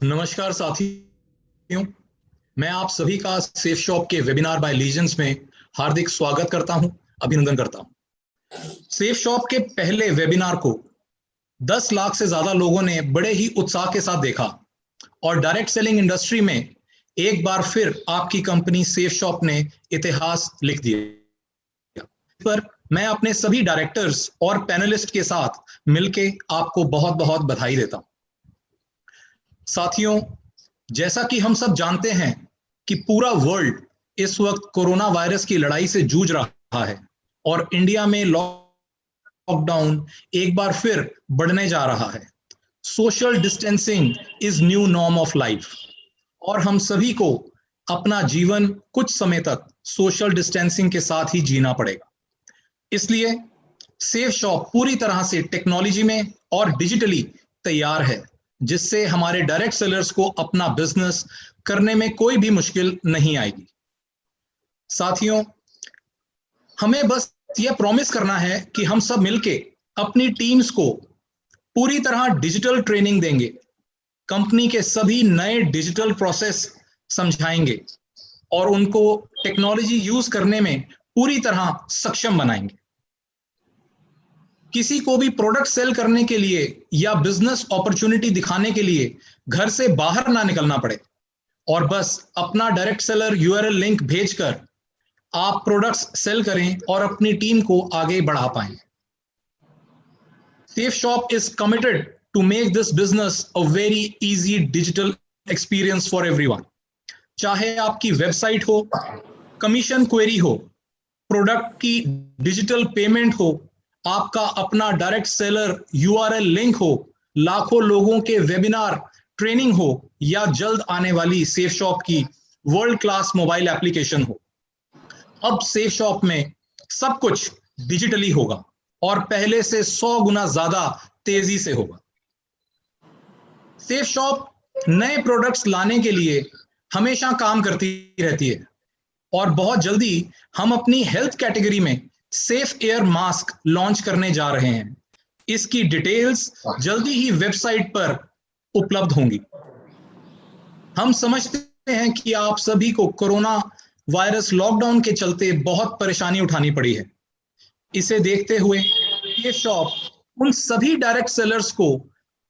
नमस्कार साथियों, मैं आप सभी का सेफ शॉप के वेबिनार बाय लीजेंड्स में हार्दिक स्वागत करता हूं, अभिनंदन करता हूं। सेफ शॉप के पहले वेबिनार को 10 लाख से ज्यादा लोगों ने बड़े ही उत्साह के साथ देखा और डायरेक्ट सेलिंग इंडस्ट्री में एक बार फिर आपकी कंपनी सेफ शॉप ने इतिहास लिख दिया। पर मैं अपने सभी डायरेक्टर्स और पैनलिस्ट के साथ मिलके आपको बहुत बहुत बधाई देता हूं। साथियों, जैसा कि हम सब जानते हैं कि पूरा वर्ल्ड इस वक्त कोरोना वायरस की लड़ाई से जूझ रहा है और इंडिया में लॉकडाउन एक बार फिर बढ़ने जा रहा है। Social distancing is new norm of life और हम सभी को अपना जीवन कुछ समय तक सोशल डिस्टेंसिंग के साथ ही जीना पड़ेगा। इसलिए सेफ शॉप पूरी तरह से टेक्नोलॉजी में और डिजिटली तैयार है, जिससे हमारे डायरेक्ट सेलर्स को अपना बिजनेस करने में कोई भी मुश्किल नहीं आएगी। साथियों, हमें बस यह प्रॉमिस करना है कि हम सब मिलके अपनी टीम्स को पूरी तरह डिजिटल ट्रेनिंग देंगे, कंपनी के सभी नए डिजिटल प्रोसेस समझाएंगे और उनको टेक्नोलॉजी यूज करने में पूरी तरह सक्षम बनाएंगे। किसी को भी प्रोडक्ट सेल करने के लिए या बिजनेस अपॉर्चुनिटी दिखाने के लिए घर से बाहर ना निकलना पड़े और बस अपना डायरेक्ट सेलर यूआरएल लिंक भेजकर आप प्रोडक्ट्स सेल करें और अपनी टीम को आगे बढ़ा पाएं। Safe Shop is committed to make this business a very easy digital experience for everyone. चाहे आपकी वेबसाइट हो, कमीशन क्वेरी हो, प्रोडक्ट की डिजिटल पेमेंट हो, आपका अपना डायरेक्ट सेलर यूआरएल लिंक हो, लाखों लोगों के वेबिनार ट्रेनिंग हो या जल्द आने वाली सेफ शॉप की वर्ल्ड क्लास मोबाइल एप्लीकेशन हो, अब सेफ शॉप में सब कुछ डिजिटली होगा और पहले से 100 गुना ज्यादा तेजी से होगा। सेफ शॉप नए प्रोडक्ट्स लाने के लिए हमेशा काम करती रहती है और बहुत जल्दी हम अपनी हेल्थ कैटेगरी में सेफ एयर मास्क लॉन्च करने जा रहे हैं। इसकी डिटेल्स जल्दी ही वेबसाइट पर उपलब्ध होंगी। हम समझते हैं कि आप सभी को कोरोना वायरस लॉकडाउन के चलते बहुत परेशानी उठानी पड़ी है। इसे देखते हुए ये शॉप उन सभी डायरेक्ट सेलर्स को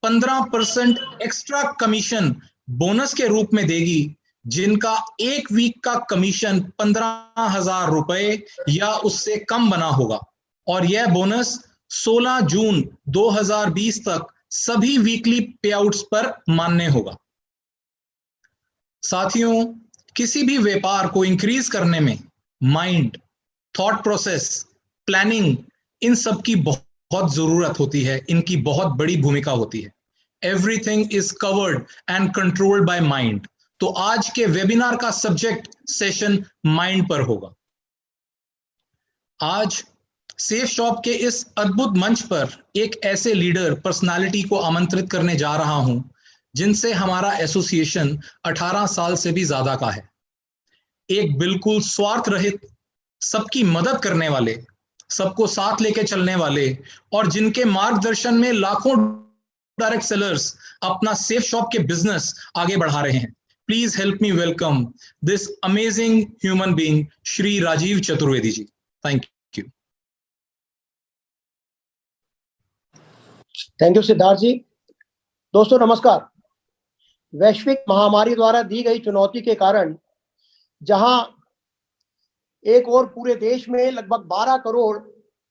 15% एक्स्ट्रा कमीशन बोनस के रूप में देगी जिनका एक वीक का कमीशन 15,000 रुपए या उससे कम बना होगा और यह बोनस 16 जून 2020 तक सभी वीकली पेआउट्स पर मान्य होगा। साथियों, किसी भी व्यापार को इंक्रीज करने में माइंड, थॉट प्रोसेस, प्लानिंग, इन सब की बहुत जरूरत होती है, इनकी बहुत बड़ी भूमिका होती है। Everything is covered and controlled by mind. तो आज के वेबिनार का सब्जेक्ट सेशन माइंड पर होगा। आज सेफ शॉप के इस अद्भुत मंच पर एक ऐसे लीडर पर्सनालिटी को आमंत्रित करने जा रहा हूं जिनसे हमारा एसोसिएशन 18 साल से भी ज्यादा का है। एक बिल्कुल स्वार्थ रहित, सबकी मदद करने वाले, सबको साथ लेके चलने वाले और जिनके मार्गदर्शन में लाखों डायरेक्ट सेलर्स अपना सेफ शॉप के बिजनेस आगे बढ़ा रहे हैं। Please help me welcome this amazing human being, Shri Rajeev Chaturvedi ji. Thank you. Thank you Siddharth ji. दोस्तों नमस्कार। वैश्विक महामारी द्वारा दी गई चुनौती के कारण जहां एक और पूरे देश में लगभग 12 करोड़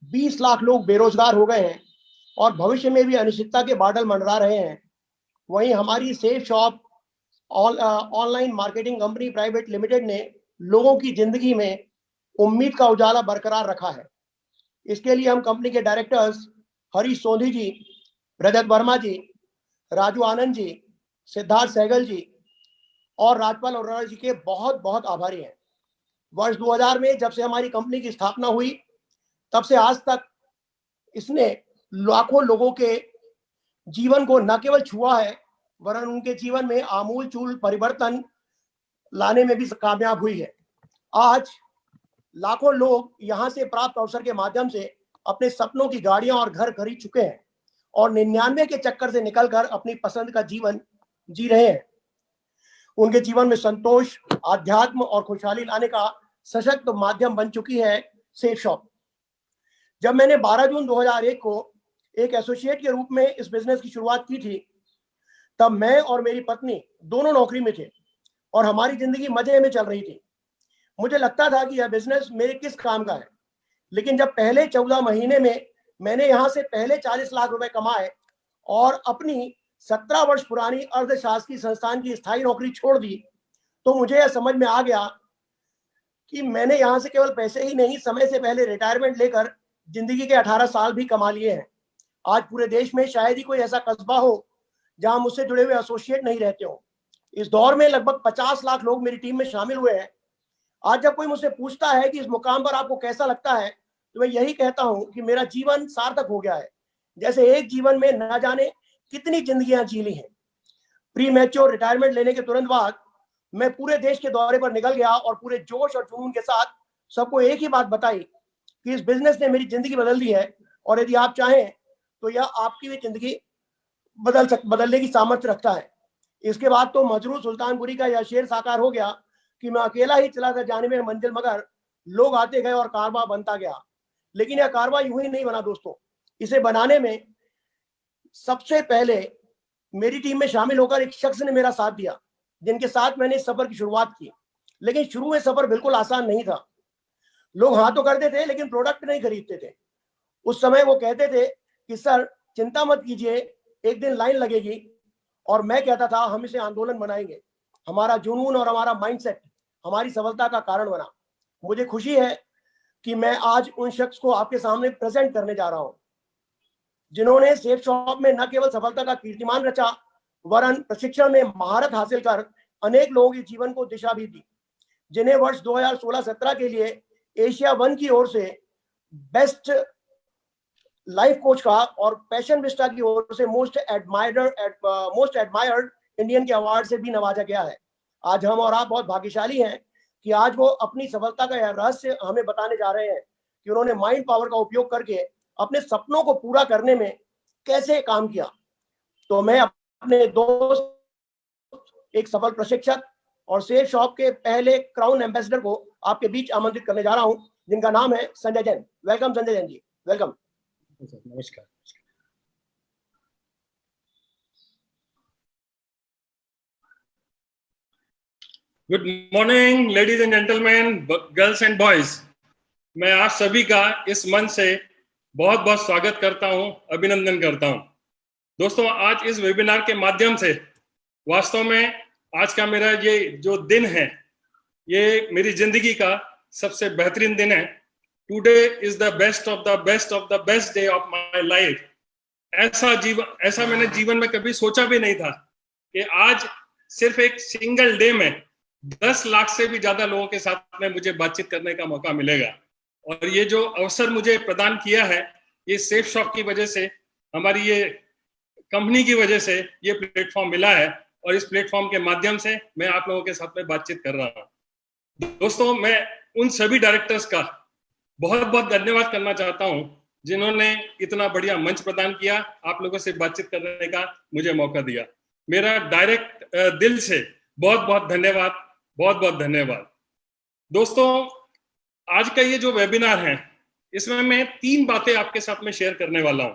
20 लाख लोग बेरोजगार हो गए हैं और भविष्य में भी अनिश्चितता के बादल मंडरा रहे हैं, वहीं हमारी safe shop online marketing company private limited ने लोगों की जिंदगी में उम्मीद का उजाला बरकरार रखा है। इसके लिए हम कंपनी के डायरेक्टर्स हरीश सोंधी जी, रजत वर्मा जी, राजू आनंद जी, सिद्धार्थ सहगल जी और राजपाल अरोड़ा जी के बहुत बहुत आभारी हैं। वर्ष 2000 में जब से हमारी कंपनी की स्थापना हुई तब से आज तक इसने लाखों लोगों के जीवन को न केवल छुआ है वरन उनके जीवन में आमूल-चूल परिवर्तन लाने में भी कामयाब हुई है। आज लाखों लोग यहां से प्राप्त अवसर के माध्यम से अपने सपनों की गाड़ियां और घर खरीद चुके हैं और 99 के चक्कर से निकलकर अपनी पसंद का जीवन जी रहे हैं। उनके जीवन में संतोष, आध्यात्म और खुशहाली लाने का सशक्त माध्यम बन चुकी है सेफ शॉप। जब मैंने 12 जून 2001 को एक एसोसिएट के रूप में इस बिजनेस की शुरुआत की थी, तब मैं और मेरी पत्नी दोनों नौकरी में थे और हमारी जिंदगी मजे में चल रही थी। मुझे लगता था कि यह बिजनेस मेरे किस काम का है, लेकिन जब पहले 14 महीने में मैंने यहाँ से पहले 40 लाख रुपए कमाए और अपनी 17 वर्ष पुरानी अर्धशासकीय संस्थान की स्थायी नौकरी छोड़ दी, तो मुझे यह समझ में आ गया कि मैंने यहाँ से केवल पैसे ही नहीं, समय से पहले रिटायरमेंट लेकर जिंदगी के 18 साल भी कमा लिए हैं। आज पूरे देश में शायद ही कोई ऐसा कस्बा हो जहां मुझसे जुड़े हुए एसोसिएट नहीं रहते हो। इस दौर में लगभग 50 लाख लोग मेरी टीम में शामिल हुए हैं। आज जब कोई मुझसे पूछता है कि इस मुकाम पर आपको कैसा लगता है, तो मैं यही कहता हूं कि मेरा जीवन सार्थक हो गया है, जैसे एक जीवन में न जाने कितनी जिंदगियां जी ली हैं। प्री मैच्योर रिटायरमेंट लेने के तुरंत बाद मैं पूरे देश के दौरे पर निकल गया और पूरे जोश और जुनून के साथ सबको एक ही बात बताई कि इस बिजनेस ने मेरी जिंदगी बदल दी है और यदि आप चाहें तो यह आपकी भी जिंदगी बदलने की सामर्थ्य रखता है। इसके बाद तो मजरू सुल्तानपुरी का यह शेर साकार हो गया कि मैं अकेला ही चला था जाने में मंजिल, मगर लोग आते गए और कारवा बनता गया। लेकिन यह कारवा यूं ही नहीं बना दोस्तों। इसे बनाने में सबसे पहले मेरी टीम में शामिल होकर एक शख्स ने मेरा साथ दिया, जिनके साथ मैंने इस सफर की शुरुआत की। लेकिन शुरू में सफर बिल्कुल आसान नहीं था। लोग हाँ तो करते थे लेकिन प्रोडक्ट नहीं खरीदते थे। उस समय वो कहते थे कि सर चिंता मत कीजिए, एक दिन लाइन लगेगी। और मैं कहता था हम इसे आंदोलन बनाएंगे। हमारा जुनून और हमारा माइंडसेट हमारी सफलता का कारण बना। मुझे खुशी है कि मैं आज उन शख्स को आपके सामने प्रेजेंट करने जा रहा हूं, जिन्होंने सेफ शॉप में न केवल सफलता का कीर्तिमान रचा, वरन प्रशिक्षण में महारत हासिल कर अनेक लोगों के जीवन को दिशा भी दी, जिन्हें वर्ष 2016-17 के लिए एशिया वन की ओर से बेस्ट लाइफ कोच का और पैशन विस्टा की ओर से मोस्ट एडमायर्ड इंडियन के अवार्ड से भी नवाजा गया है। आज हम और आप बहुत भाग्यशाली हैं कि आज वो अपनी सफलता का यह रहस्य हमें बताने जा रहे हैं कि उन्होंने माइंड पावर का उपयोग करके अपने सपनों को पूरा करने में कैसे काम किया। तो मैं अपने दोस्त, एक सफल प्रशिक्षक और सेफ शॉप के पहले क्राउन एम्बेसडर को आपके बीच आमंत्रित करने जा रहा हूं, जिनका नाम है संजय जैन। Welcome Sanjay Jain ji, welcome. नमस्कार। Good morning ladies and gentleman, girls and boys. मैं आप सभी का इस मंच से बहुत बहुत स्वागत करता हूं, अभिनंदन करता हूं। दोस्तों, आज इस वेबिनार के माध्यम से वास्तव में आज का मेरा ये जो दिन है, ये मेरी जिंदगी का सबसे बेहतरीन दिन है। Today is the best of the best of the best day of my life. ऐसा मैंने जीवन में कभी सोचा भी नहीं था कि आज सिर्फ एक सिंगल डे में 10 लाख से भी ज्यादा लोगों के साथ में मुझे बातचीत करने का मौका मिलेगा। और ये जो अवसर मुझे प्रदान किया है, ये सेफ शॉप की वजह से, हमारी ये कंपनी की वजह से ये प्लेटफॉर्म मिला है और इस प्लेटफॉर्म के माध्यम से मैं आप लोगों के साथ में बातचीत कर रहा हूँ। दोस्तों, मैं उन सभी डायरेक्टर्स का बहुत बहुत धन्यवाद करना चाहता हूँ जिन्होंने इतना बढ़िया मंच प्रदान किया, आप लोगों से बातचीत करने का मुझे मौका दिया। मेरा डायरेक्ट दिल से बहुत बहुत धन्यवाद, बहुत बहुत धन्यवाद। दोस्तों, आज का ये जो वेबिनार है, इसमें मैं 3 बातें आपके साथ में शेयर करने वाला हूं।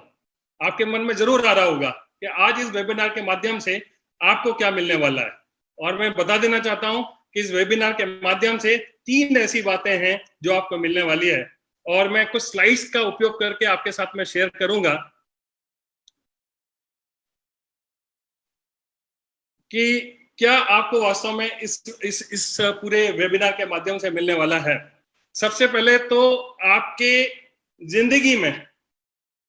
आपके मन में जरूर आ रहा होगा कि आज इस वेबिनार के माध्यम से आपको क्या मिलने वाला है। और मैं बता देना चाहता हूं कि इस वेबिनार के माध्यम से 3 ऐसी बातें हैं जो आपको मिलने वाली है और मैं कुछ स्लाइड्स का उपयोग करके आपके साथ में शेयर करूंगा कि क्या आपको वास्तव में इस पूरे वेबिनार के माध्यम से मिलने वाला है। सबसे पहले तो आपके जिंदगी में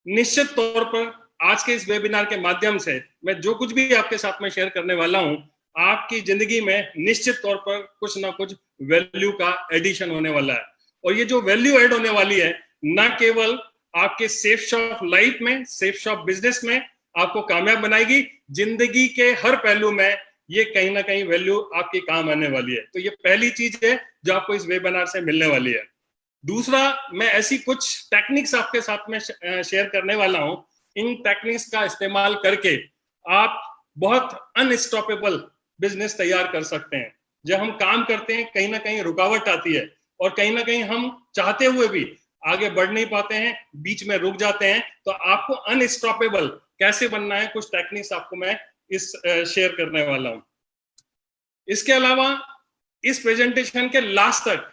निश्चित तौर पर आज के इस वेबिनार के माध्यम से मैं जो कुछ भी आपके साथ में शेयर करने वाला हूं, आपकी जिंदगी में निश्चित तौर पर कुछ ना कुछ वैल्यू का एडिशन होने वाला है। और ये जो वैल्यू ऐड होने वाली है, ना केवल आपके सेफ शॉप लाइफ में, सेफ शॉप बिजनेस में आपको कामयाब बनाएगी, जिंदगी के हर पहलू में ये कहीं ना कहीं वैल्यू आपके काम आने वाली है। तो ये पहली चीज है जो आपको इस वेबिनार से मिलने वाली है। दूसरा, मैं ऐसी कुछ टेक्निक्स आपके साथ में शेयर करने वाला हूं। इन टेक्निक्स का इस्तेमाल करके आप बहुत अनस्टॉपेबल बिजनेस तैयार कर सकते हैं। जब हम काम करते हैं कहीं ना कहीं रुकावट आती है और कहीं ना कहीं हम चाहते हुए भी आगे बढ़ नहीं पाते हैं, बीच में रुक जाते हैं। तो आपको अनस्टॉपेबल कैसे बनना है, कुछ टेक्निक्स आपको मैं इस शेयर करने वाला हूं। इसके अलावा इस प्रेजेंटेशन के लास्ट तक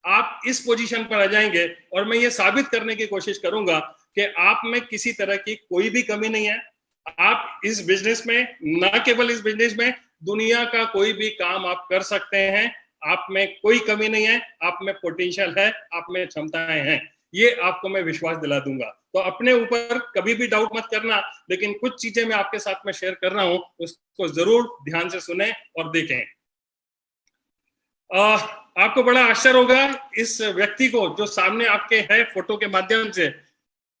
आप इस पोजीशन पर आ जाएंगे और मैं ये साबित करने की कोशिश करूंगा कि आप में किसी तरह की कोई भी कमी नहीं है। आप इस बिजनेस में, ना केवल इस बिजनेस में, दुनिया का कोई भी काम आप कर सकते हैं। आप में कोई कमी नहीं है, आप में पोटेंशियल है, आप में क्षमताएं हैं, ये आपको मैं विश्वास दिला दूंगा। तो अपने ऊपर कभी भी डाउट मत करना, लेकिन कुछ चीजें मैं आपके साथ में शेयर कर रहा हूं, उसको जरूर ध्यान से सुने और देखें। आपको बड़ा आश्चर्य होगा इस व्यक्ति को जो सामने आपके है फोटो के माध्यम से,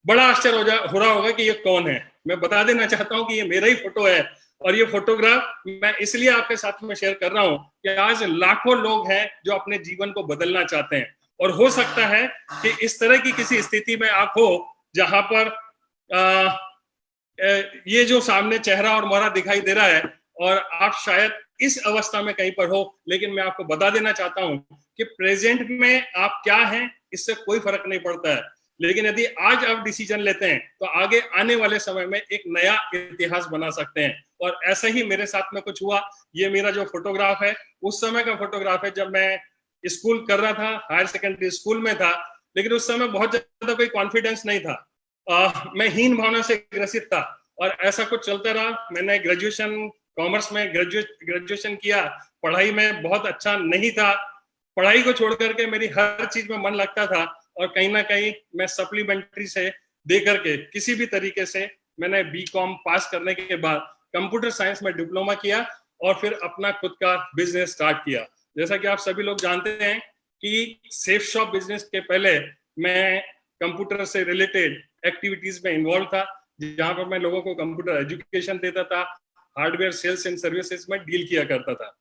बड़ा आश्चर्य हो रहा होगा कि ये कौन है। मैं बता देना चाहता हूं कि ये मेरा ही फोटो है और ये फोटोग्राफ मैं इसलिए आपके साथ में शेयर कर रहा हूं कि आज लाखों लोग हैं जो अपने जीवन को बदलना चाहते हैं और हो सकता है कि इस तरह की किसी स्थिति में आप हो जहां पर ये जो सामने चेहरा और मोहरा दिखाई दे रहा है और आप शायद इस अवस्था में कहीं पर हो, लेकिन मैं आपको बता देना चाहता हूं कि प्रेजेंट में आप क्या हैं इससे कोई फर्क नहीं पड़ता है, लेकिन यदि आज आप डिसीजन लेते हैं तो आगे आने वाले समय में एक नया इतिहास बना सकते हैं। और ऐसा ही मेरे साथ में कुछ हुआ। ये मेरा जो फोटोग्राफ है उस समय का फोटोग्राफ है जब मैं स्कूल कर रहा था, हायर सेकेंडरी स्कूल में था, लेकिन उस समय बहुत ज्यादा कोई कॉन्फिडेंस नहीं था। मैं हीन भावना से ग्रसित था और ऐसा कुछ चलता रहा। मैंने ग्रेजुएशन कॉमर्स में ग्रेजुएशन किया, पढ़ाई में बहुत अच्छा नहीं था, पढ़ाई को छोड़ करके मेरी हर चीज में मन लगता था और कहीं ना कहीं मैं सप्लीमेंट्री से दे करके किसी भी तरीके से मैंने बीकॉम पास करने के बाद कंप्यूटर साइंस में डिप्लोमा किया और फिर अपना खुद का बिजनेस स्टार्ट किया। जैसा कि आप सभी लोग जानते हैं कि सेफ शॉप बिजनेस के पहले मैं कंप्यूटर से रिलेटेड एक्टिविटीज में इन्वॉल्व था, जहां पर मैं लोगों को कंप्यूटर एजुकेशन देता था, हार्डवेयर सेल्स एंड सर्विसेज में डील किया करता था।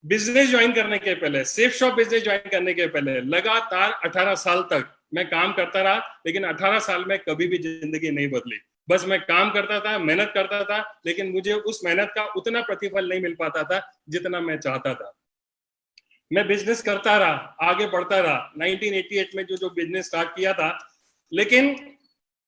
बिजनेस ज्वाइन करने के पहले, सेफ शॉप बिजनेस ज्वाइन करने के पहले लगातार 18 साल तक मैं काम करता रहा, लेकिन 18 साल में कभी भी जिंदगी नहीं बदली। बस मैं काम करता था, मेहनत करता था, लेकिन मुझे उस मेहनत का उतना प्रतिफल नहीं मिल पाता था जितना मैं चाहता था। मैं बिजनेस करता रहा, आगे बढ़ता रहा। 1988 में जो बिजनेस स्टार्ट किया था, लेकिन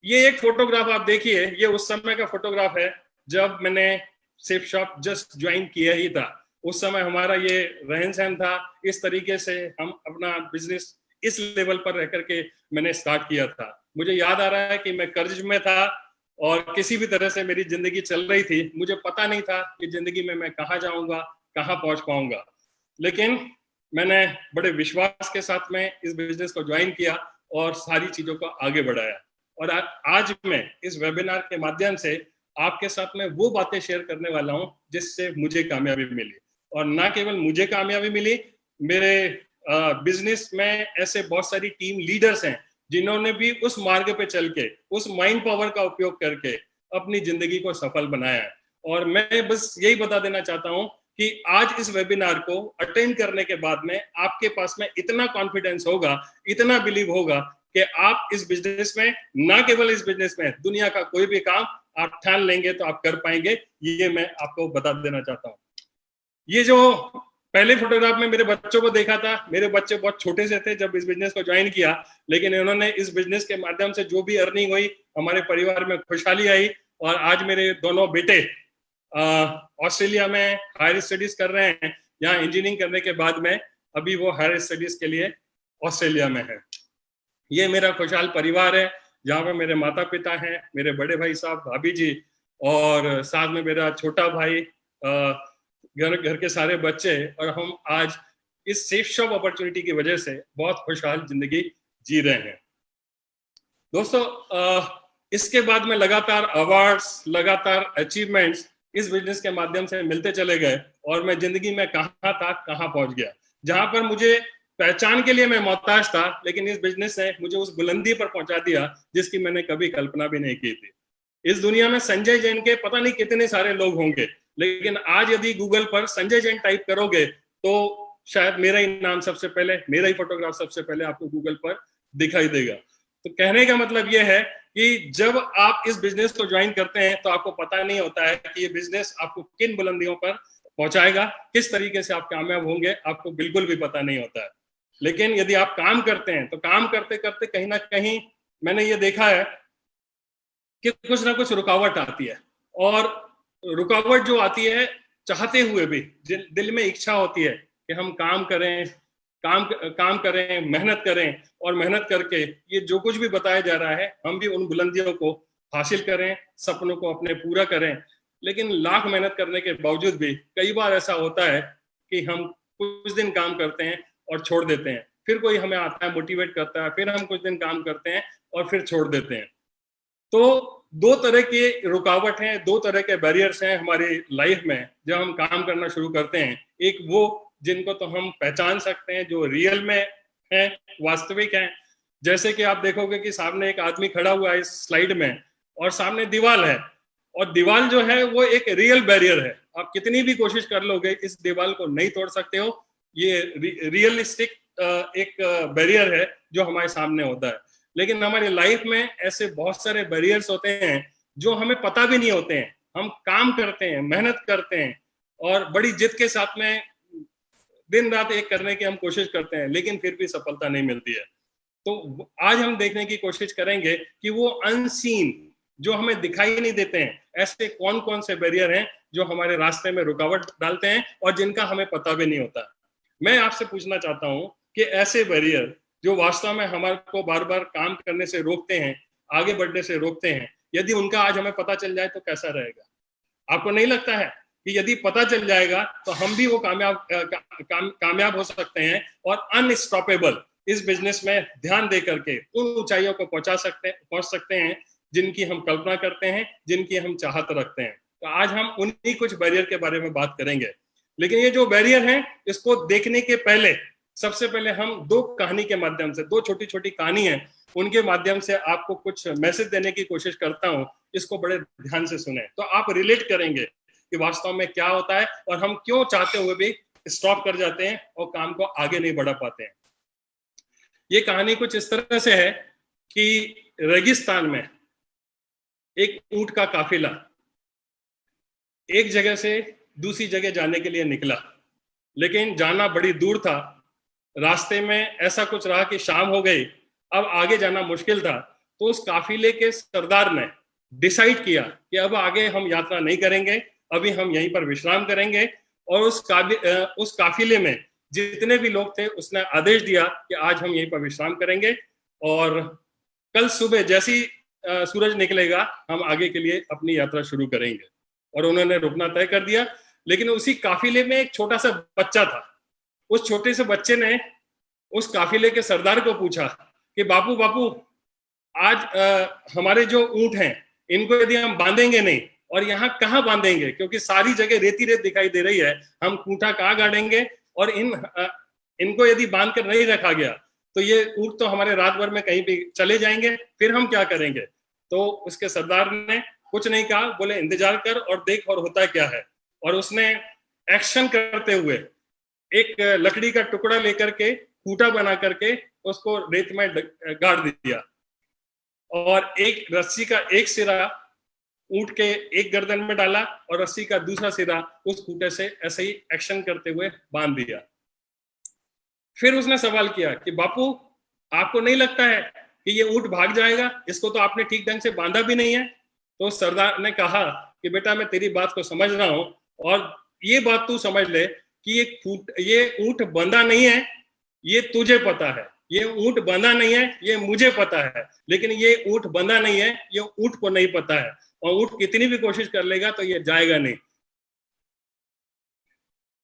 ये एक फोटोग्राफ आप देखिए, ये उस समय का फोटोग्राफ है जब मैंने सेफ शॉप जस्ट ज्वाइन किया ही था। उस समय हमारा ये रहन सहन था, इस तरीके से हम अपना बिजनेस इस लेवल पर रह करके मैंने स्टार्ट किया था। मुझे याद आ रहा है कि मैं कर्ज में था और किसी भी तरह से मेरी जिंदगी चल रही थी। मुझे पता नहीं था कि जिंदगी में मैं कहाँ जाऊंगा, कहाँ पहुंच पाऊंगा, लेकिन मैंने बड़े विश्वास के साथ में इस बिजनेस को ज्वाइन किया और सारी चीजों को आगे बढ़ाया। और आज मैं इस वेबिनार के माध्यम से आपके साथ में वो बातें शेयर करने वाला हूं जिससे मुझे कामयाबी मिली। और ना केवल मुझे कामयाबी मिली, मेरे बिजनेस में ऐसे बहुत सारी टीम लीडर्स हैं जिन्होंने भी उस मार्ग पे चल के, उस माइंड पावर का उपयोग करके अपनी जिंदगी को सफल बनाया है। और मैं बस यही बता देना चाहता हूं कि आज इस वेबिनार को अटेंड करने के बाद में आपके पास में इतना कॉन्फिडेंस होगा, इतना बिलीव होगा कि आप इस बिजनेस में, ना केवल इस बिजनेस में, दुनिया का कोई भी काम आप ठान लेंगे तो आप कर पाएंगे। ये मैं आपको बता देना चाहता हूँ। ये जो पहले फोटोग्राफ में मेरे बच्चों को देखा था, मेरे बच्चे बहुत छोटे से थे जब इस बिजनेस को ज्वाइन किया, लेकिन इन्होंने इस बिजनेस के माध्यम से जो भी अर्निंग हुई, हमारे परिवार में खुशहाली आई। और आज मेरे दोनों बेटे ऑस्ट्रेलिया में हायर स्टडीज कर रहे हैं। यहाँ इंजीनियरिंग करने के बाद में अभी वो हायर स्टडीज के लिए ऑस्ट्रेलिया में है। ये मेरा खुशहाल परिवार है, जहाँ पर मेरे माता पिता हैं, मेरे बड़े भाई साहब, भाभी जी, और साथ में मेरा छोटा भाई, घर के सारे बच्चे। और हम आज इस सेफ शॉप अपॉर्चुनिटी की वजह से बहुत खुशहाल जिंदगी जी रहे हैं। दोस्तों, इसके बाद में लगातार अवार्ड्स, लगातार अचीवमेंट्स इस बिजनेस के माध्यम से मिलते चले गए और मैं जिंदगी में कहाँ था, कहाँ पहुंच गया। जहां पर मुझे पहचान के लिए मैं मोहताज था, लेकिन इस बिजनेस ने मुझे उस बुलंदी पर पहुंचा दिया जिसकी मैंने कभी कल्पना भी नहीं की थी। इस दुनिया में संजय जैन के पता नहीं कितने सारे लोग होंगे, लेकिन आज यदि गूगल पर संजय जैन टाइप करोगे तो शायद मेरा ही नाम सबसे पहले, मेरा ही फोटोग्राफ सबसे पहले आपको गूगल पर दिखाई देगा। तो कहने का मतलब ये है कि जब आप इस बिजनेस को ज्वाइन करते हैं तो आपको पता नहीं होता है कि ये बिजनेस आपको किन बुलंदियों पर पहुंचाएगा, किस तरीके से आप कामयाब होंगे, आपको बिल्कुल भी पता नहीं होता है। लेकिन यदि आप काम करते हैं तो काम करते करते कहीं ना कहीं मैंने ये देखा है कि कुछ ना कुछ रुकावट आती है, और रुकावट जो आती है चाहते हुए भी दिल में इच्छा होती है कि हम काम करें, काम करें, मेहनत करें, और मेहनत करके ये जो कुछ भी बताया जा रहा है हम भी उन बुलंदियों को हासिल करें, सपनों को अपने पूरा करें। लेकिन लाख मेहनत करने के बावजूद भी कई बार ऐसा होता है कि हम कुछ दिन काम करते हैं और छोड़ देते हैं, फिर कोई हमें आता है मोटिवेट करता है, फिर हम कुछ दिन काम करते हैं और फिर छोड़ देते हैं। तो दो तरह की रुकावट हैं, दो तरह के बैरियर्स हैं हमारी लाइफ में जब हम काम करना शुरू करते हैं। एक वो जिनको तो हम पहचान सकते हैं, जो रियल में है, वास्तविक है। जैसे कि आप देखोगे कि सामने एक आदमी खड़ा हुआ है इस स्लाइड में, और सामने दीवार है, और दीवार जो है वो एक रियल बैरियर है। आप कितनी भी कोशिश कर लोगे इस दीवार को नहीं तोड़ सकते हो। ये रियलिस्टिक एक बैरियर है जो हमारे सामने होता है। लेकिन हमारी लाइफ में ऐसे बहुत सारे बैरियर्स होते हैं जो हमें पता भी नहीं होते हैं। हम काम करते हैं, मेहनत करते हैं, और बड़ी जिद के साथ में दिन रात एक करने की हम कोशिश करते हैं, लेकिन फिर भी सफलता नहीं मिलती है। तो आज हम देखने की कोशिश करेंगे कि वो अनसीन, जो हमें दिखाई नहीं देते हैं, ऐसे कौन कौन से बैरियर हैं जो हमारे रास्ते में रुकावट डालते हैं और जिनका हमें पता भी नहीं होता। मैं आपसे पूछना चाहता हूं कि ऐसे बैरियर जो वास्तव में हमारे को बार बार काम करने से रोकते हैं, आगे बढ़ने से रोकते हैं, यदि उनका आज हमें पता चल जाए तो कैसा रहेगा? आपको नहीं लगता है कि यदि पता चल जाएगा तो हम भी वो कामयाब हो सकते हैं और अनस्टॉपेबल इस बिजनेस में ध्यान दे करके उन ऊंचाइयों को पहुंच सकते हैं जिनकी हम कल्पना करते हैं, जिनकी हम चाहत रखते हैं। तो आज हम उन्हीं कुछ बैरियर के बारे में बात करेंगे। लेकिन ये जो बैरियर हैं, इसको देखने के पहले सबसे पहले हम दो कहानी के माध्यम से, दो छोटी छोटी कहानी है, उनके माध्यम से आपको कुछ मैसेज देने की कोशिश करता हूं। इसको बड़े ध्यान से सुने तो आप रिलेट करेंगे कि वास्तव में क्या होता है और हम क्यों चाहते हुए भी स्टॉप कर जाते हैं और काम को आगे नहीं बढ़ा पाते हैं। ये कहानी कुछ इस तरह से है कि रेगिस्तान में एक ऊंट का काफिला एक जगह से दूसरी जगह जाने के लिए निकला, लेकिन जाना बड़ी दूर था। रास्ते में ऐसा कुछ रहा कि शाम हो गई, अब आगे जाना मुश्किल था। तो उस काफिले के सरदार ने डिसाइड किया कि अब आगे हम यात्रा नहीं करेंगे, अभी हम यहीं पर विश्राम करेंगे। और उस काफिले में जितने भी लोग थे उसने आदेश दिया कि आज हम यहीं पर विश्राम करेंगे और कल सुबह जैसी सूरज निकलेगा हम आगे के लिए अपनी यात्रा शुरू करेंगे। और उन्होंने रुकना तय कर दिया। लेकिन उसी काफिले में एक छोटा सा बच्चा था। उस छोटे से बच्चे ने उस काफिले के सरदार को पूछा कि बापू बापू, आज हमारे जो ऊंट हैं इनको यदि हम बांधेंगे नहीं, और यहाँ कहाँ बांधेंगे, क्योंकि सारी जगह रेती रेत दिखाई दे रही है, हम खूंटा कहाँ गाड़ेंगे, और इनको यदि बांध कर नहीं रखा गया तो ये ऊंट तो हमारे रात भर में कहीं भी चले जाएंगे, फिर हम क्या करेंगे। तो उसके सरदार ने कुछ नहीं कहा, बोले इंतजार कर और देख और होता क्या है। और उसने एक्शन करते हुए एक लकड़ी का टुकड़ा लेकर के खूंटा बना करके उसको रेत में गाड़ दिया, और एक रस्सी का एक सिरा ऊंट के एक गर्दन में डाला और रस्सी का दूसरा सिरा उस खूंटे से ऐसे ही एक्शन करते हुए बांध दिया। फिर उसने सवाल किया कि बापू, आपको नहीं लगता है कि ये ऊंट भाग जाएगा, इसको तो आपने ठीक ढंग से बांधा भी नहीं है। तो सरदार ने कहा कि बेटा मैं तेरी बात को समझ रहा हूं, और ये बात तू समझ ले कि ये ऊंट बंधा नहीं है, ये तुझे पता है। ये ऊंट बंधा नहीं है, ये मुझे पता है। लेकिन ये ऊंट बंधा नहीं है, ये ऊंट को नहीं पता है, और ऊंट कितनी भी कोशिश कर लेगा तो ये जाएगा नहीं।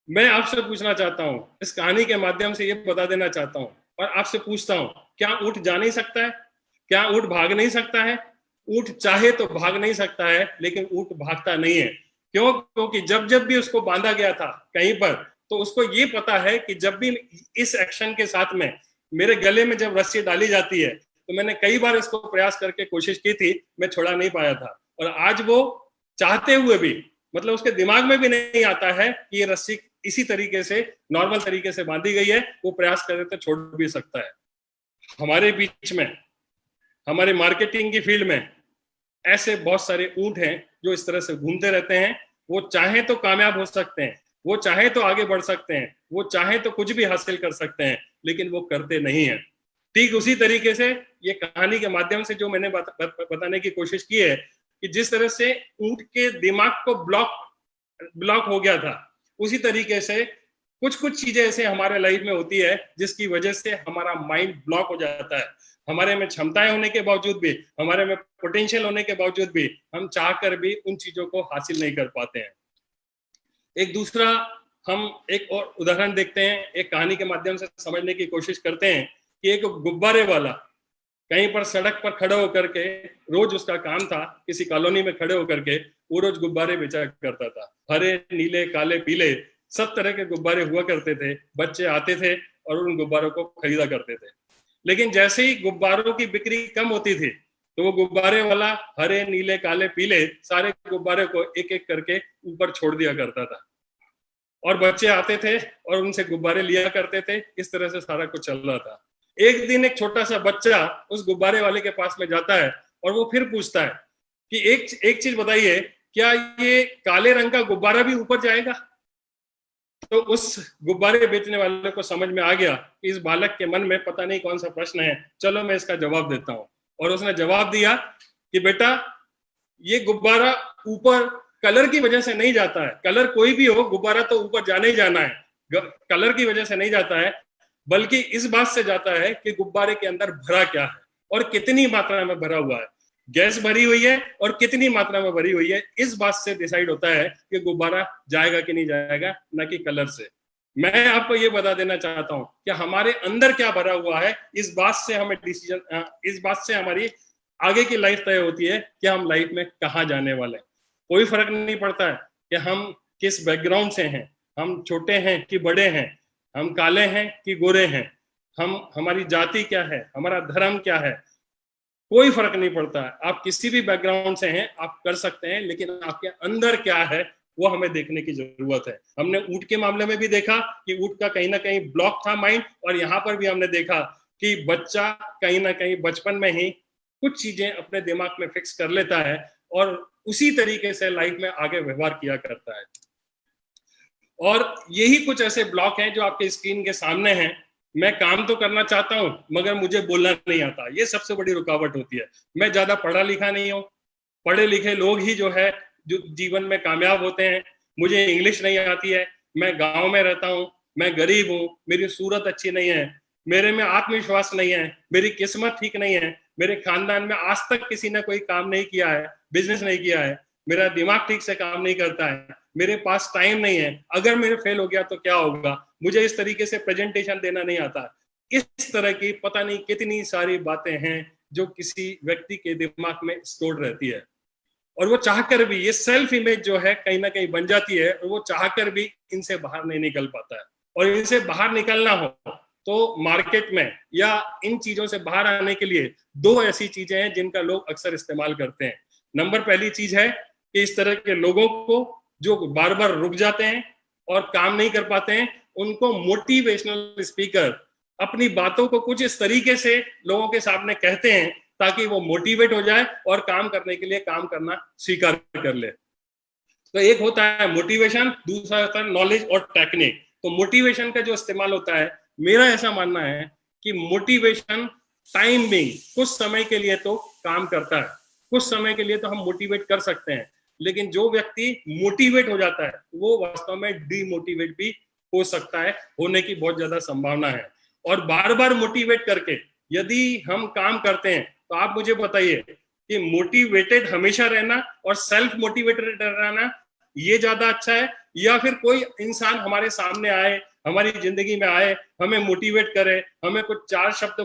मैं आपसे पूछना चाहता हूं, इस कहानी के माध्यम से ये बता देना चाहता हूं और आपसे पूछता हूं, क्या ऊंट जा नहीं सकता है? क्या ऊंट भाग नहीं सकता है? ऊंट चाहे तो भाग नहीं सकता है, लेकिन ऊंट भागता नहीं है। क्यों? क्योंकि जब जब भी उसको बांधा गया था कहीं पर, तो उसको ये पता है कि जब भी इस एक्शन के साथ में मेरे गले में जब रस्सी डाली जाती है, तो मैंने कई बार इसको प्रयास करके कोशिश की थी, मैं छोड़ा नहीं पाया था। और आज वो चाहते हुए भी, मतलब उसके दिमाग में भी नहीं आता है कि ये रस्सी इसी तरीके से नॉर्मल तरीके से बांधी गई है, वो प्रयास करे तो छोड़ भी सकता है। हमारे बीच में हमारे मार्केटिंग की फील्ड में ऐसे बहुत सारे ऊंट हैं जो इस तरह से घूमते रहते हैं। वो चाहे तो कामयाब हो सकते हैं, वो चाहे तो आगे बढ़ सकते हैं, वो चाहे तो कुछ भी हासिल कर सकते हैं, लेकिन वो करते नहीं हैं। ठीक उसी तरीके से ये कहानी के माध्यम से जो मैंने बताने की कोशिश की है कि जिस तरह से ऊंट के दिमाग को ब्लॉक हो गया था, उसी तरीके से कुछ चीजें ऐसे हमारे लाइफ में होती है जिसकी वजह से हमारा माइंड ब्लॉक हो जाता है। हमारे में क्षमताएं होने के बावजूद भी, हमारे में पोटेंशियल होने के बावजूद भी हम चाहकर भी उन चीजों को हासिल नहीं कर पाते हैं। एक दूसरा हम एक और उदाहरण देखते हैं, एक कहानी के माध्यम से समझने की कोशिश करते हैं कि एक गुब्बारे वाला कहीं पर सड़क पर खड़े होकर के, रोज उसका काम था किसी कॉलोनी में खड़े होकर के वो रोज गुब्बारे बेचा करता था। हरे, नीले, काले, पीले सब तरह के गुब्बारे हुआ करते थे। बच्चे आते थे और उन गुब्बारों को खरीदा करते थे। लेकिन जैसे ही गुब्बारों की बिक्री कम होती थी तो वो गुब्बारे वाला हरे, नीले, काले, पीले सारे गुब्बारे को एक एक करके ऊपर छोड़ दिया करता था और बच्चे आते थे और उनसे गुब्बारे लिया करते थे। इस तरह से सारा कुछ चल रहा था। एक दिन एक छोटा सा बच्चा उस गुब्बारे वाले के पास में जाता है और वो फिर पूछता है कि एक चीज बताइए, क्या ये काले रंग का गुब्बारा भी ऊपर जाएगा? तो उस गुब्बारे बेचने वाले को समझ में आ गया कि इस बालक के मन में पता नहीं कौन सा प्रश्न है, चलो मैं इसका जवाब देता हूं। और उसने जवाब दिया कि बेटा, ये गुब्बारा ऊपर कलर की वजह से नहीं जाता है। कलर कोई भी हो, गुब्बारा तो ऊपर जाने ही जाना है। कलर की वजह से नहीं जाता है, बल्कि इस बात से जाता है कि गुब्बारे के अंदर भरा क्या है और कितनी मात्रा में भरा हुआ है। गैस भरी हुई है और कितनी मात्रा में भरी हुई है, इस बात से डिसाइड होता है कि गुब्बारा जाएगा कि नहीं जाएगा, न कि कलर से। मैं आपको ये बता देना चाहता हूं कि हमारे अंदर क्या भरा हुआ है, इस बात से हमें डिसीजन, इस बात से हमारी आगे की लाइफ तय होती है कि हम लाइफ में कहाँ जाने वाले हैं। कोई फर्क नहीं पड़ता है कि हम किस बैकग्राउंड से हैं, हम छोटे हैं कि बड़े हैं, हम काले हैं कि गोरे हैं, हमारी जाति क्या है, हमारा धर्म क्या है, कोई फर्क नहीं पड़ता है। आप किसी भी बैकग्राउंड से हैं, आप कर सकते हैं, लेकिन आपके अंदर क्या है वो हमें देखने की जरूरत है। हमने ऊंट के मामले में भी देखा कि ऊंट का कहीं ना कहीं ब्लॉक था माइंड, और यहाँ पर भी हमने देखा कि बच्चा कहीं ना कहीं बचपन में ही कुछ चीजें अपने दिमाग में फिक्स कर लेता है और उसी तरीके से लाइफ में आगे व्यवहार किया करता है। और यही कुछ ऐसे ब्लॉक हैं जो आपके स्क्रीन के सामने हैं। मैं काम तो करना चाहता हूं मगर मुझे बोलना नहीं आता, ये सबसे बड़ी रुकावट होती है। मैं ज्यादा पढ़ा लिखा नहीं हूं, पढ़े लिखे लोग ही जो है जो जीवन में कामयाब होते हैं। मुझे इंग्लिश नहीं आती है, मैं गांव में रहता हूं, मैं गरीब हूं, मेरी सूरत अच्छी नहीं है, मेरे में आत्मविश्वास नहीं है, मेरी किस्मत ठीक नहीं है, मेरे खानदान में आज तक किसी ने कोई काम नहीं किया है, बिजनेस नहीं किया है, मेरा दिमाग ठीक से काम नहीं करता है, मेरे पास टाइम नहीं है, अगर मेरे फेल हो गया तो क्या होगा, मुझे इस तरीके से प्रेजेंटेशन देना नहीं आता। इस तरह की पता नहीं कितनी सारी बातें हैं जो किसी व्यक्ति के दिमाग में स्टोर रहती है, और वो चाहकर भी, ये सेल्फ इमेज जो है कहीं ना कहीं बन जाती है, और वो चाहकर भी इनसे बाहर नहीं निकल पाता है। और इनसे बाहर निकलना हो तो मार्केट में या इन चीजों से बाहर आने के लिए दो ऐसी चीजें हैं जिनका लोग अक्सर इस्तेमाल करते हैं। नंबर पहली चीज है कि इस तरह के लोगों को जो बार बार रुक जाते हैं और काम नहीं कर पाते हैं, उनको मोटिवेशनल स्पीकर अपनी बातों को कुछ इस तरीके से लोगों के सामने कहते हैं ताकि वो मोटिवेट हो जाए और काम करने के लिए काम करना स्वीकार कर ले। तो एक होता है मोटिवेशन, दूसरा होता है नॉलेज और टेक्निक। तो मोटिवेशन का जो इस्तेमाल होता है, मेरा ऐसा मानना है कि मोटिवेशन टाइम बिंग कुछ समय के लिए तो काम करता है, कुछ समय के लिए तो हम मोटिवेट कर सकते हैं, लेकिन जो व्यक्ति मोटिवेट हो जाता है वो वास्तव में डीमोटिवेट भी हो सकता है, होने की बहुत ज्यादा संभावना है। और बार बार मोटिवेट करके यदि हम काम करते हैं तो आप मुझे बताइए कि मोटिवेटेड हमेशा रहना और सेल्फ मोटिवेटेड रहना ये ज्यादा अच्छा है, या फिर कोई इंसान हमारे सामने आए, हमारी जिंदगी में आए, हमें मोटिवेट करे, हमें कुछ चार शब्द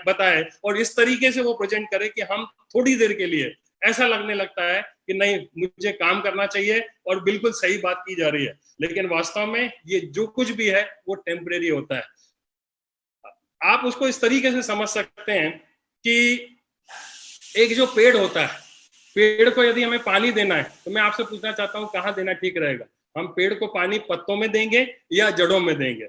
बताए और इस तरीके से वो प्रेजेंट करे कि हम थोड़ी देर के लिए ऐसा लगने लगता है कि नहीं मुझे काम करना चाहिए और बिल्कुल सही बात की जा रही है, लेकिन वास्तव में ये जो कुछ भी है वो टेम्परेरी होता है। आप उसको इस तरीके से समझ सकते हैं कि एक जो पेड़ होता है, पेड़ को यदि हमें पानी देना है तो मैं आपसे पूछना चाहता हूं कहाँ देना ठीक रहेगा? हम पेड़ को पानी पत्तों में देंगे या जड़ों में देंगे?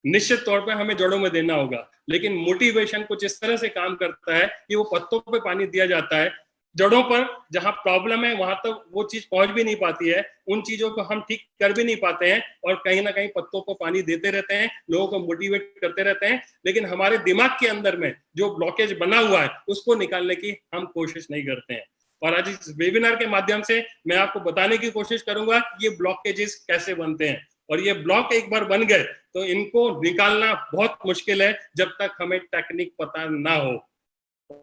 निश्चित तौर पे हमें जड़ों में देना होगा, लेकिन मोटिवेशन कुछ इस तरह से काम करता है कि वो पत्तों पे पानी दिया जाता है, जड़ों पर जहां प्रॉब्लम है वहां तक वो चीज पहुंच भी नहीं पाती है, उन चीजों को हम ठीक कर भी नहीं पाते हैं, और कहीं ना कहीं पत्तों को पानी देते रहते हैं, लोगों को मोटिवेट करते रहते हैं, लेकिन हमारे दिमाग के अंदर में जो ब्लॉकेज बना हुआ है उसको निकालने की हम कोशिश नहीं करते हैं। और आज इस वेबिनार के माध्यम से मैं आपको बताने की कोशिश करूंगा ये ब्लॉकेजेस कैसे बनते हैं, और ये ब्लॉक एक बार बन गए तो इनको निकालना बहुत मुश्किल है जब तक हमें टेक्निक पता ना हो।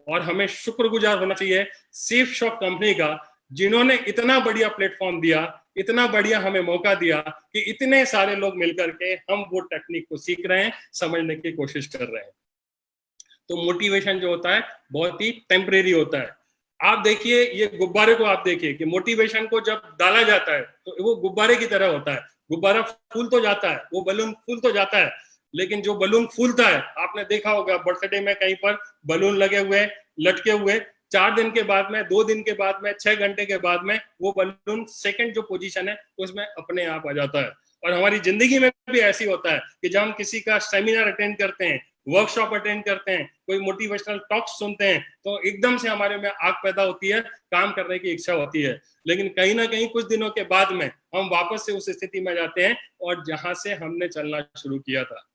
और हमें शुक्रगुजार होना चाहिए सेफ शॉप कंपनी का, जिन्होंने इतना बढ़िया प्लेटफॉर्म दिया, इतना बढ़िया हमें मौका दिया कि इतने सारे लोग मिलकर के हम वो टेक्निक को सीख रहे हैं, समझने की कोशिश कर रहे हैं। तो मोटिवेशन जो होता है बहुत ही टेम्परेरी होता है। आप देखिए ये गुब्बारे को, आप देखिए कि मोटिवेशन को जब डाला जाता है तो वो गुब्बारे की तरह होता है, गुब्बारा फूल तो जाता है, वो बलून फूल तो जाता है, लेकिन जो बलून फूलता है, आपने देखा होगा बर्थडे में कहीं पर बलून लगे हुए लटके हुए, 4 दिन के बाद में, 2 दिन के बाद में, 6 घंटे के बाद में वो बलून सेकंड जो पोजीशन है उसमें अपने आप आ जाता है। और हमारी जिंदगी में भी ऐसी होता है कि जब हम किसी का सेमिनार अटेंड करते हैं, वर्कशॉप अटेंड करते हैं, कोई मोटिवेशनल टॉक सुनते हैं, तो एकदम से हमारे में आग पैदा होती है, काम करने की इच्छा होती है, लेकिन कहीं ना कहीं कुछ दिनों के बाद में हम वापस से उस स्थिति में जाते हैं और जहां से हमने चलना शुरू किया था।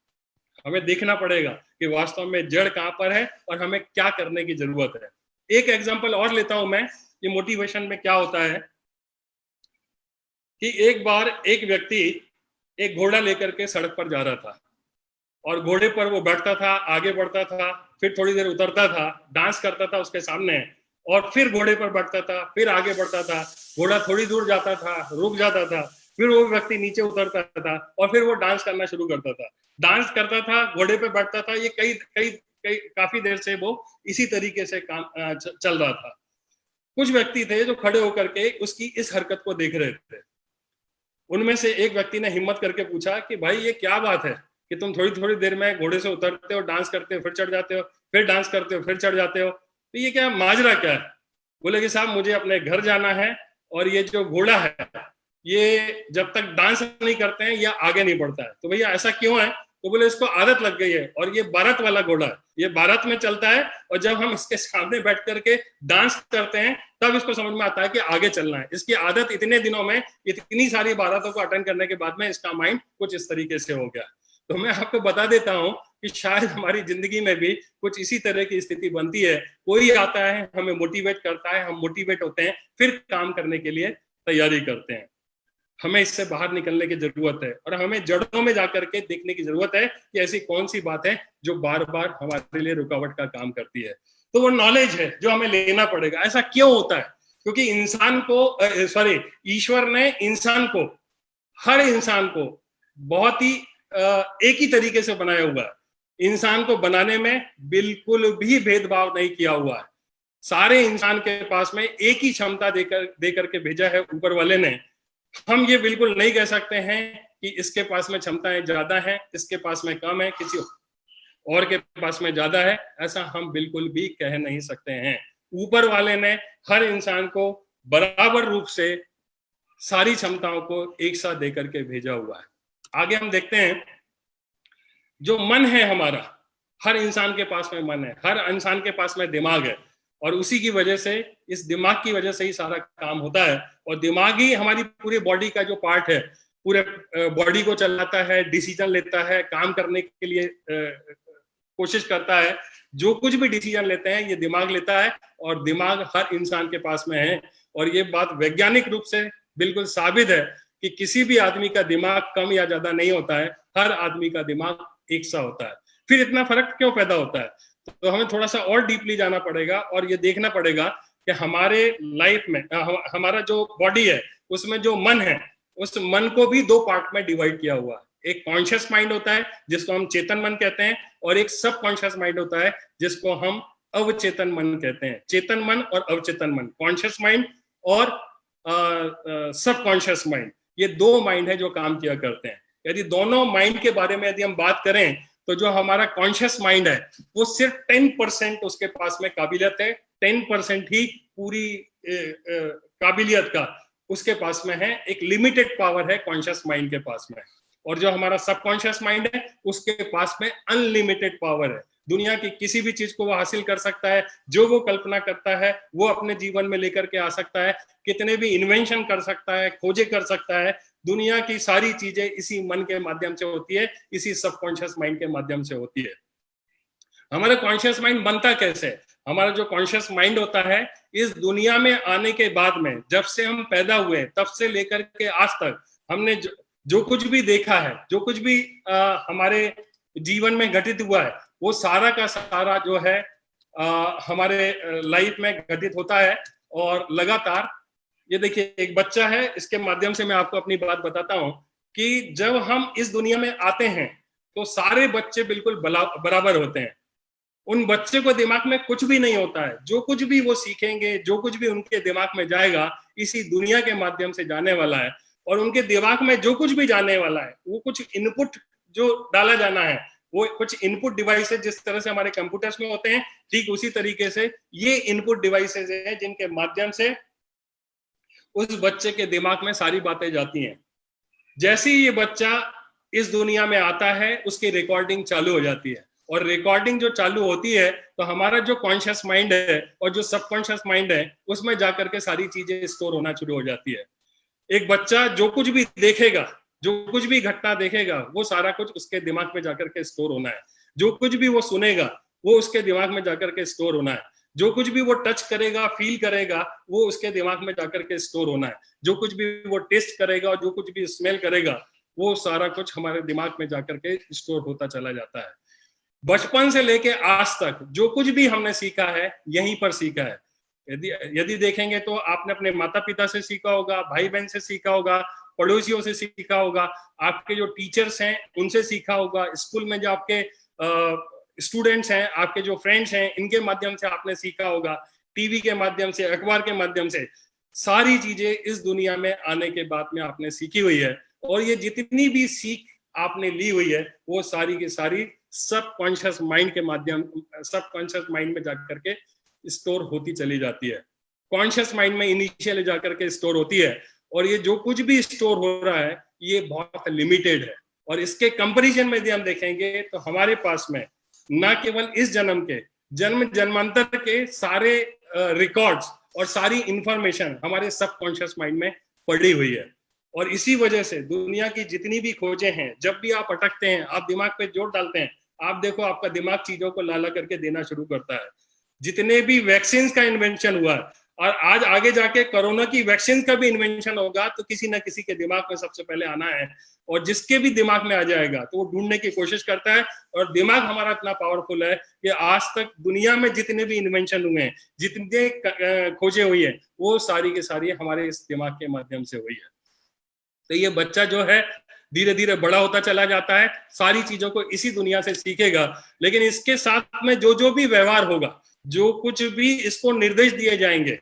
हमें देखना पड़ेगा कि वास्तव में जड़ कहां पर है और हमें क्या करने की जरूरत है। एक एग्जांपल और लेता हूं मैं, ये मोटिवेशन में क्या होता है कि एक बार एक व्यक्ति एक घोड़ा लेकर के सड़क पर जा रहा था, और घोड़े पर वो बैठता था, आगे बढ़ता था, फिर थोड़ी देर उतरता था, डांस करता था उसके सामने, और फिर घोड़े पर बैठता था, फिर आगे बढ़ता था, घोड़ा थोड़ी दूर जाता था, रुक जाता था, फिर वो व्यक्ति नीचे उतरता था और फिर वो डांस करना शुरू करता था, डांस करता था, घोड़े पे बैठता था। ये काफी देर से वो इसी तरीके से काम चल रहा था। कुछ व्यक्ति थे जो खड़े होकर के उसकी इस हरकत को देख रहे थे। उनमें से एक व्यक्ति ने हिम्मत करके पूछा कि भाई ये क्या बात है कि तुम थोड़ी थोड़ी देर में घोड़े से उतरते हो, डांस करते हो, फिर चढ़ जाते हो, फिर डांस करते हो, फिर चढ़ जाते हो, तो ये क्या माजरा क्या है? बोले कि साहब मुझे अपने घर जाना है और ये जो घोड़ा है ये जब तक डांस नहीं करते हैं या आगे नहीं बढ़ता है। तो भैया ऐसा क्यों है? तो बोले इसको आदत लग गई है, और ये भारत वाला घोड़ा है, ये भारत में चलता है, और जब हम इसके सामने बैठ करके डांस करते हैं तब इसको समझ में आता है कि आगे चलना है। इसकी आदत इतने दिनों में, इतनी सारी बारातों को अटेंड करने के बाद में इसका माइंड कुछ इस तरीके से हो गया। तो मैं आपको बता देता हूं कि शायद हमारी जिंदगी में भी कुछ इसी तरह की स्थिति बनती है। कोई आता है, हमें मोटिवेट करता है, हम मोटिवेट होते हैं, फिर काम करने के लिए तैयारी करते हैं। हमें इससे बाहर निकलने की जरूरत है, और हमें जड़ों में जाकर के देखने की जरूरत है कि ऐसी कौन सी बात है जो बार बार हमारे लिए रुकावट का काम करती है। तो वो नॉलेज है जो हमें लेना पड़ेगा। ऐसा क्यों होता है? क्योंकि इंसान को ईश्वर ने इंसान को, हर इंसान को बहुत ही एक ही तरीके से बनाया हुआ है। इंसान को बनाने में बिल्कुल भी भेदभाव नहीं किया हुआ है। सारे इंसान के पास में एक ही क्षमता देकर के भेजा है ऊपर वाले ने। हम ये बिल्कुल नहीं कह सकते हैं कि इसके पास में क्षमताएं ज्यादा हैं, इसके पास में कम है, किसी और के पास में ज्यादा है, ऐसा हम बिल्कुल भी कह नहीं सकते हैं। ऊपर वाले ने हर इंसान को बराबर रूप से सारी क्षमताओं को एक साथ देकर के भेजा हुआ है। आगे हम देखते हैं, जो मन है हमारा, हर इंसान के पास में मन है, हर इंसान के पास में दिमाग है, और उसी की वजह से, इस दिमाग की वजह से ही सारा काम होता है। और दिमाग ही हमारी पूरी बॉडी का जो पार्ट है, पूरे बॉडी को चलाता है, डिसीजन लेता है, काम करने के लिए कोशिश करता है। जो कुछ भी डिसीजन लेते हैं ये दिमाग लेता है, और दिमाग हर इंसान के पास में है। और ये बात वैज्ञानिक रूप से बिल्कुल साबित है कि किसी भी आदमी का दिमाग कम या ज्यादा नहीं होता है, हर आदमी का दिमाग एक सा होता है। फिर इतना फर्क क्यों पैदा होता है? तो हमें थोड़ा सा और डीपली जाना पड़ेगा और ये देखना पड़ेगा कि हमारे लाइफ में हमारा जो बॉडी है उसमें जो मन है, उस मन को भी 2 पार्ट में डिवाइड किया हुआ है। एक कॉन्शियस माइंड होता है जिसको हम चेतन मन कहते हैं, और एक सब कॉन्शियस माइंड होता है जिसको हम अवचेतन मन कहते हैं। चेतन मन और अवचेतन मन, कॉन्शियस माइंड और सब कॉन्शियस माइंड, ये 2 माइंड है जो काम किया करते हैं। यदि दोनों माइंड के बारे में यदि हम बात करें तो जो हमारा कॉन्शियस माइंड है वो सिर्फ 10% उसके पास में काबिलियत है, 10% ही पूरी काबिलियत का उसके पास में है। एक लिमिटेड पावर है कॉन्शियस माइंड के पास में। और जो हमारा सबकॉन्शियस माइंड है उसके पास में अनलिमिटेड पावर है। दुनिया की किसी भी चीज को वो हासिल कर सकता है, जो वो कल्पना करता है वो अपने जीवन में लेकर के आ सकता है, कितने भी इन्वेंशन कर सकता है, खोजे कर सकता है। दुनिया की सारी चीजें इसी मन के माध्यम से होती है, इसी सबकॉन्शियस माइंड के माध्यम से होती है। हमारा कॉन्शियस माइंड बनता कैसे? हमारा जो कॉन्शियस माइंड होता है, इस दुनिया में आने के बाद में, जब से हम पैदा हुए तब से लेकर के आज तक हमने जो कुछ भी देखा है, जो कुछ भी हमारे जीवन में घटित हुआ है, वो सारा का सारा जो है हमारे लाइफ में घटित होता है। और लगातार ये देखिए, एक बच्चा है, इसके माध्यम से मैं आपको अपनी बात बताता हूं कि जब हम इस दुनिया में आते हैं तो सारे बच्चे बिल्कुल बराबर होते हैं। उन बच्चे को दिमाग में कुछ भी नहीं होता है, जो कुछ भी वो सीखेंगे, जो कुछ भी उनके दिमाग में जाएगा, इसी दुनिया के माध्यम से जाने वाला है। और उनके दिमाग में जो कुछ भी जाने वाला है, वो कुछ इनपुट जो डाला जाना है, वो कुछ इनपुट डिवाइसेस जिस तरह से हमारे कंप्यूटर्स में होते हैं, ठीक उसी तरीके से ये इनपुट डिवाइसेस हैं जिनके माध्यम से उस बच्चे के दिमाग में सारी बातें जाती हैं। जैसे ही ये बच्चा इस दुनिया में आता है, उसकी रिकॉर्डिंग चालू हो जाती है। और रिकॉर्डिंग जो चालू होती है तो हमारा जो कॉन्शियस माइंड है और जो सबकॉन्शियस माइंड है, उसमें जाकर के सारी चीजें स्टोर होना शुरू हो जाती है। एक बच्चा जो कुछ भी देखेगा, जो कुछ भी घटना देखेगा, वो सारा कुछ उसके दिमाग में जाकर के स्टोर होना है। जो कुछ भी वो सुनेगा, वो उसके दिमाग में जाकर के स्टोर होना है। जो कुछ भी वो टच करेगा, फील करेगा, वो उसके दिमाग में जाकर के स्टोर होना है। जो कुछ भी वो टेस्ट करेगा और जो कुछ भी स्मेल करेगा, वो सारा कुछ हमारे दिमाग में जाकर के स्टोर होता चला जाता है। बचपन से लेके आज तक जो कुछ भी हमने सीखा है, यहीं पर सीखा है। यदि देखेंगे तो आपने अपने माता पिता से सीखा होगा, भाई बहन से सीखा होगा, पड़ोसियों से सीखा होगा, आपके जो टीचर्स हैं उनसे सीखा होगा, स्कूल में जो आपके स्टूडेंट्स हैं, आपके जो फ्रेंड्स हैं, इनके माध्यम से आपने सीखा होगा, टीवी के माध्यम से, अखबार के माध्यम से। सारी चीजें इस दुनिया में आने के बाद में आपने सीखी हुई है। और ये जितनी भी सीख आपने ली हुई है, वो सारी की सारी सबकॉन्शियस माइंड के माध्यम, सबकॉन्शियस माइंड में जाकर के स्टोर होती चली जाती है। कॉन्शियस माइंड में इनिशियली जाकर के स्टोर होती है। और ये जो कुछ भी स्टोर हो रहा है, ये बहुत लिमिटेड है। और इसके कंपैरिजन में यदि हम देखेंगे तो हमारे पास में न केवल इस जन्म के, जन्म जन्मांतर के सारे रिकॉर्ड्स और सारी इंफॉर्मेशन हमारे सबकॉन्शियस माइंड में पड़ी हुई है। और इसी वजह से दुनिया की जितनी भी खोजें हैं, जब भी आप अटकते हैं, आप दिमाग पे जोर डालते हैं, आप देखो आपका दिमाग चीजों को लाला करके देना शुरू करता है। जितने भी वैक्सीन का इन्वेंशन हुआ, और आज आगे जाके कोरोना की वैक्सीन का भी इन्वेंशन होगा, तो किसी ना किसी के दिमाग में सबसे पहले आना है। और जिसके भी दिमाग में आ जाएगा तो वो ढूंढने की कोशिश करता है। और दिमाग हमारा इतना पावरफुल है कि आज तक दुनिया में जितने भी इन्वेंशन हुए हैं, जितने खोजे हुई है, वो सारी की सारी हमारे इस दिमाग के माध्यम से हुई है। तो ये बच्चा जो है धीरे धीरे बड़ा होता चला जाता है, सारी चीजों को इसी दुनिया से सीखेगा। लेकिन इसके साथ में जो भी व्यवहार होगा, जो कुछ भी इसको निर्देश दिए जाएंगे,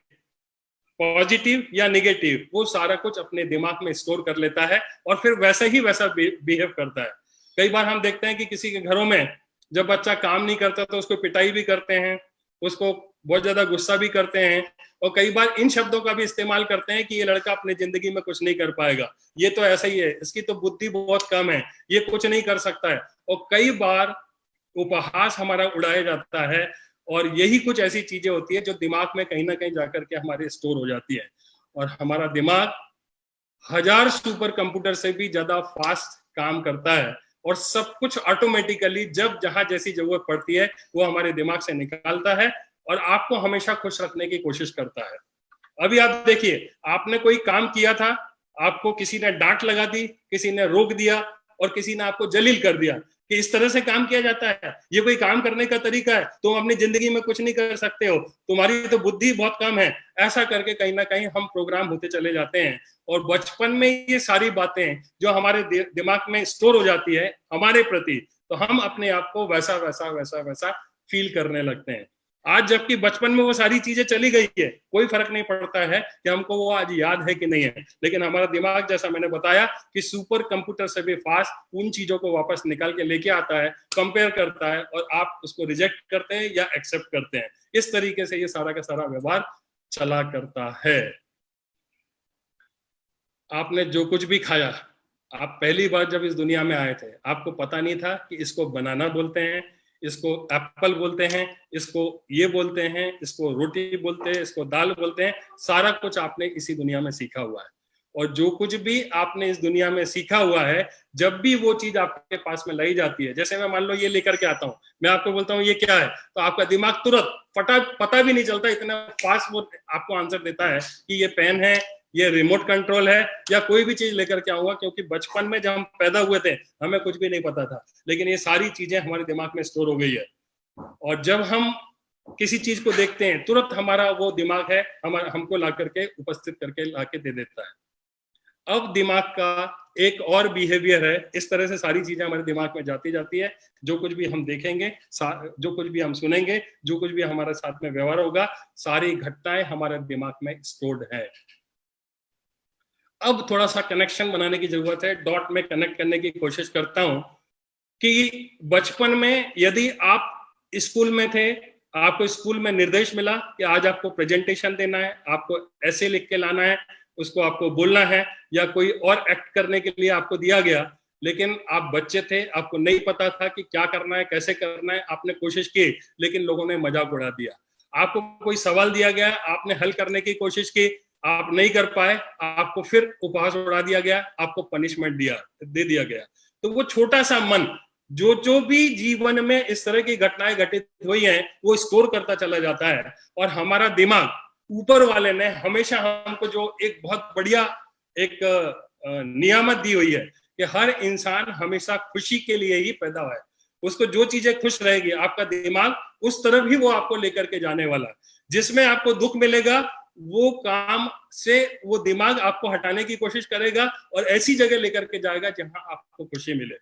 पॉजिटिव या नेगेटिव, वो सारा कुछ अपने दिमाग में स्टोर कर लेता है और फिर वैसा ही वैसा बिहेव करता है। कई बार हम देखते हैं कि किसी के घरों में जब बच्चा काम नहीं करता तो उसको पिटाई भी करते हैं, उसको बहुत ज्यादा गुस्सा भी करते हैं, और कई बार इन शब्दों का भी इस्तेमाल करते हैं कि ये लड़का अपने जिंदगी में कुछ नहीं कर पाएगा, ये तो ऐसा ही है, इसकी तो बुद्धि बहुत कम है, ये कुछ नहीं कर सकता है। और कई बार उपहास हमारा उड़ाया जाता है। और यही कुछ ऐसी चीजें होती है जो दिमाग में कहीं ना कहीं जाकर के हमारे स्टोर हो जाती है। और हमारा दिमाग 1000 सुपर कंप्यूटर से भी ज्यादा फास्ट काम करता है। और सब कुछ ऑटोमेटिकली जब जहां जैसी जरूरत पड़ती है वो हमारे दिमाग से निकालता है और आपको हमेशा खुश रखने की कोशिश करता है। अभी आप देखिए, आपने कोई काम किया था, आपको किसी ने डांट लगा दी, किसी ने रोक दिया और किसी ने आपको जलील कर दिया कि इस तरह से काम किया जाता है, ये कोई काम करने का तरीका है, तुम अपनी जिंदगी में कुछ नहीं कर सकते हो, तुम्हारी तो बुद्धि बहुत कम है। ऐसा करके कहीं ना कहीं हम प्रोग्राम होते चले जाते हैं। और बचपन में ये सारी बातें जो हमारे दिमाग में स्टोर हो जाती है हमारे प्रति, तो हम अपने आप को वैसा वैसा वैसा वैसा फील करने लगते हैं। आज जबकि बचपन में वो सारी चीजें चली गई है, कोई फर्क नहीं पड़ता है कि हमको वो आज याद है कि नहीं है। लेकिन हमारा दिमाग, जैसा मैंने बताया कि सुपर कंप्यूटर से भी फास्ट उन चीजों को वापस निकाल के लेके आता है, कंपेयर करता है, और आप उसको रिजेक्ट करते हैं या एक्सेप्ट करते हैं। इस तरीके से ये सारा का सारा व्यवहार चला करता है। आपने जो कुछ भी खाया, आप पहली बार जब इस दुनिया में आए थे, आपको पता नहीं था कि इसको बनाना बोलते हैं, इसको एप्पल बोलते हैं, इसको ये बोलते हैं, इसको रोटी बोलते हैं, इसको दाल बोलते हैं। सारा कुछ आपने इसी दुनिया में सीखा हुआ है। और जो कुछ भी आपने इस दुनिया में सीखा हुआ है, जब भी वो चीज आपके पास में लाई जाती है, जैसे मैं मान लो ये लेकर के आता हूँ, मैं आपको बोलता हूँ ये क्या है, तो आपका दिमाग तुरंत पता भी नहीं चलता, इतना फास्ट वो आपको आंसर देता है कि ये पेन है, ये रिमोट कंट्रोल है, या कोई भी चीज लेकर के आऊंगा। क्योंकि बचपन में जब हम पैदा हुए थे, हमें कुछ भी नहीं पता था, लेकिन ये सारी चीजें हमारे दिमाग में स्टोर हो गई है। और जब हम किसी चीज को देखते हैं, तुरंत हमारा वो दिमाग है हमको ला करके उपस्थित करके ला के दे देता है। अब दिमाग का एक और बिहेवियर है, इस तरह से सारी चीजें हमारे दिमाग में जाती है। जो कुछ भी हम देखेंगे, जो कुछ भी हम सुनेंगे, जो कुछ भी हमारे साथ में व्यवहार होगा, सारी घटनाएं हमारे दिमाग में स्टोर्ड है। अब थोड़ा सा कनेक्शन बनाने की जरूरत है, डॉट में कनेक्ट करने की कोशिश करता हूं कि बचपन में यदि आप स्कूल में थे, आपको स्कूल में निर्देश मिला कि आज आपको प्रेजेंटेशन देना है, आपको ऐसे लिख के लाना है, उसको आपको बोलना है, या कोई और एक्ट करने के लिए आपको दिया गया, लेकिन आप बच्चे थे, आपको नहीं पता था कि क्या करना है, कैसे करना है, आपने कोशिश की, लेकिन लोगों ने मजाक उड़ा दिया। आपको कोई सवाल दिया गया, आपने हल करने की कोशिश की, आप नहीं कर पाए, आपको फिर उपहास उड़ा दिया गया, आपको पनिशमेंट दे दिया गया। तो वो छोटा सा मन जो भी जीवन में इस तरह की घटनाएं घटित हुई हैं, वो स्कोर करता चला जाता है। और हमारा दिमाग, ऊपर वाले ने हमेशा हमको जो एक बहुत बढ़िया एक नियामत दी हुई है कि हर इंसान हमेशा खुशी के लिए ही पैदा हुआ है। उसको जो चीजें खुश रहेगी, आपका दिमाग उस तरफ ही वो आपको लेकर के जाने वाला है। जिसमें आपको दुख मिलेगा, वो काम से वो दिमाग आपको हटाने की कोशिश करेगा और ऐसी जगह लेकर के जाएगा जहां आपको खुशी मिले।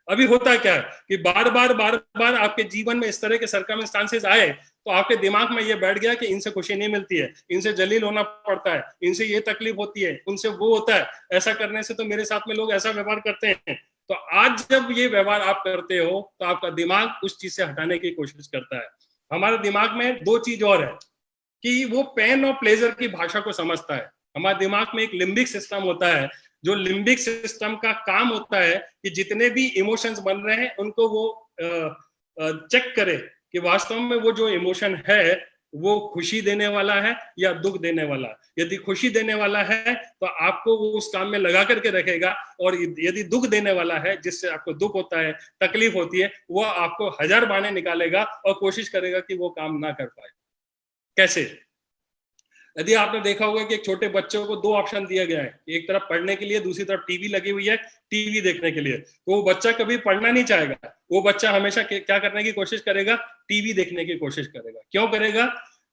अभी होता क्या है कि बार बार आपके जीवन में इस तरह के सर्कमस्टांसेस आए, तो आपके दिमाग में ये बैठ गया कि इनसे खुशी नहीं मिलती है, इनसे जलील होना पड़ता है, इनसे ये तकलीफ होती है, उनसे वो होता है, ऐसा करने से तो मेरे साथ में लोग ऐसा व्यवहार करते हैं। तो आज जब ये व्यवहार आप करते हो, तो आपका दिमाग उस चीज से हटाने की कोशिश करता है। हमारे दिमाग में दो चीज और है कि वो पेन और प्लेजर की भाषा को समझता है। हमारे दिमाग में एक लिम्बिक सिस्टम होता है, जो लिम्बिक सिस्टम का काम होता है कि जितने भी इमोशंस बन रहे हैं उनको वो चेक करे कि वास्तव में वो जो इमोशन है वो खुशी देने वाला है या दुख देने वाला है। यदि खुशी देने वाला है तो आपको वो उस काम में लगा करके रखेगा, और यदि दुख देने वाला है, जिससे आपको दुख होता है, तकलीफ होती है, वो आपको हजार बहाने निकालेगा और कोशिश करेगा कि वो काम ना कर पाए। कैसे? यदि आपने देखा होगा कि एक छोटे बच्चों को दो ऑप्शन दिया गया है, एक तरफ पढ़ने के लिए, दूसरी तरफ टीवी लगी हुई है, टीवी देखने के लिए। तो वो बच्चा कभी पढ़ना नहीं चाहेगा, वो बच्चा हमेशा क्या करने की कोशिश करेगा? टीवी देखने की कोशिश करेगा। क्यों करेगा?